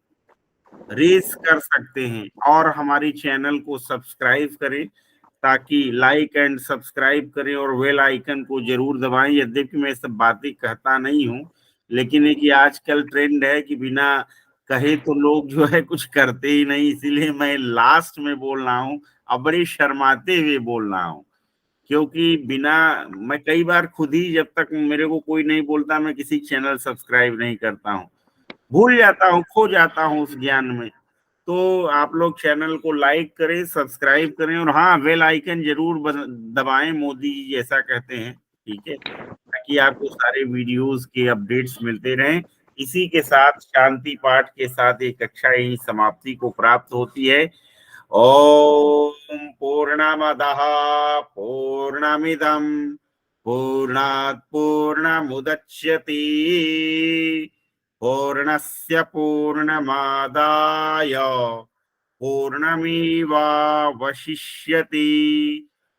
रेस कर सकते हैं और हमारी चैनल को सब्सक्राइब करें, ताकि लाइक एंड सब्सक्राइब करें और बेल आइकन को जरूर दबाएं। यद्यपि मैं सब बातें कहता नहीं हूं, लेकिन एक ये आजकल ट्रेंड है कि बिना कहे तो लोग जो है कुछ करते ही नहीं, इसीलिए मैं लास्ट में बोल रहा हूं और बड़ी शर्माते हुए बोल रहा हूं, क्योंकि बिना मैं कई बार खुद ही जब तक मेरे को कोई नहीं बोलता मैं किसी चैनल सब्सक्राइब नहीं करता हूं, भूल जाता हूँ, खो जाता हूँ उस ज्ञान में। तो आप लोग चैनल को लाइक करें, सब्सक्राइब करें और हाँ बेल आइकन जरूर दबाएं, मोदी जी जैसा कहते हैं, ठीक है, ताकि आपको सारे वीडियोस के अपडेट्स मिलते रहें। इसी के साथ शांति पाठ के साथ एक कक्षा यही समाप्ति को प्राप्त होती है। ओम पूर्णमदः पूर्णमिदं पूर्णात् पूर्णमुदच्यते पूर्णस्य पूर्णमादाय पूर्णमेवावशिष्यते।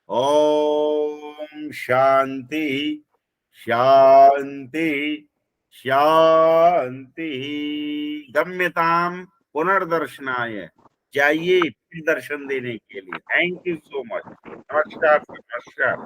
ओम शांति शांति शांति। गम्यताम पुनर्दर्शनाय। जाइए फिर दर्शन देने के लिए। Thank you so much. नमस्कार नमस्कार।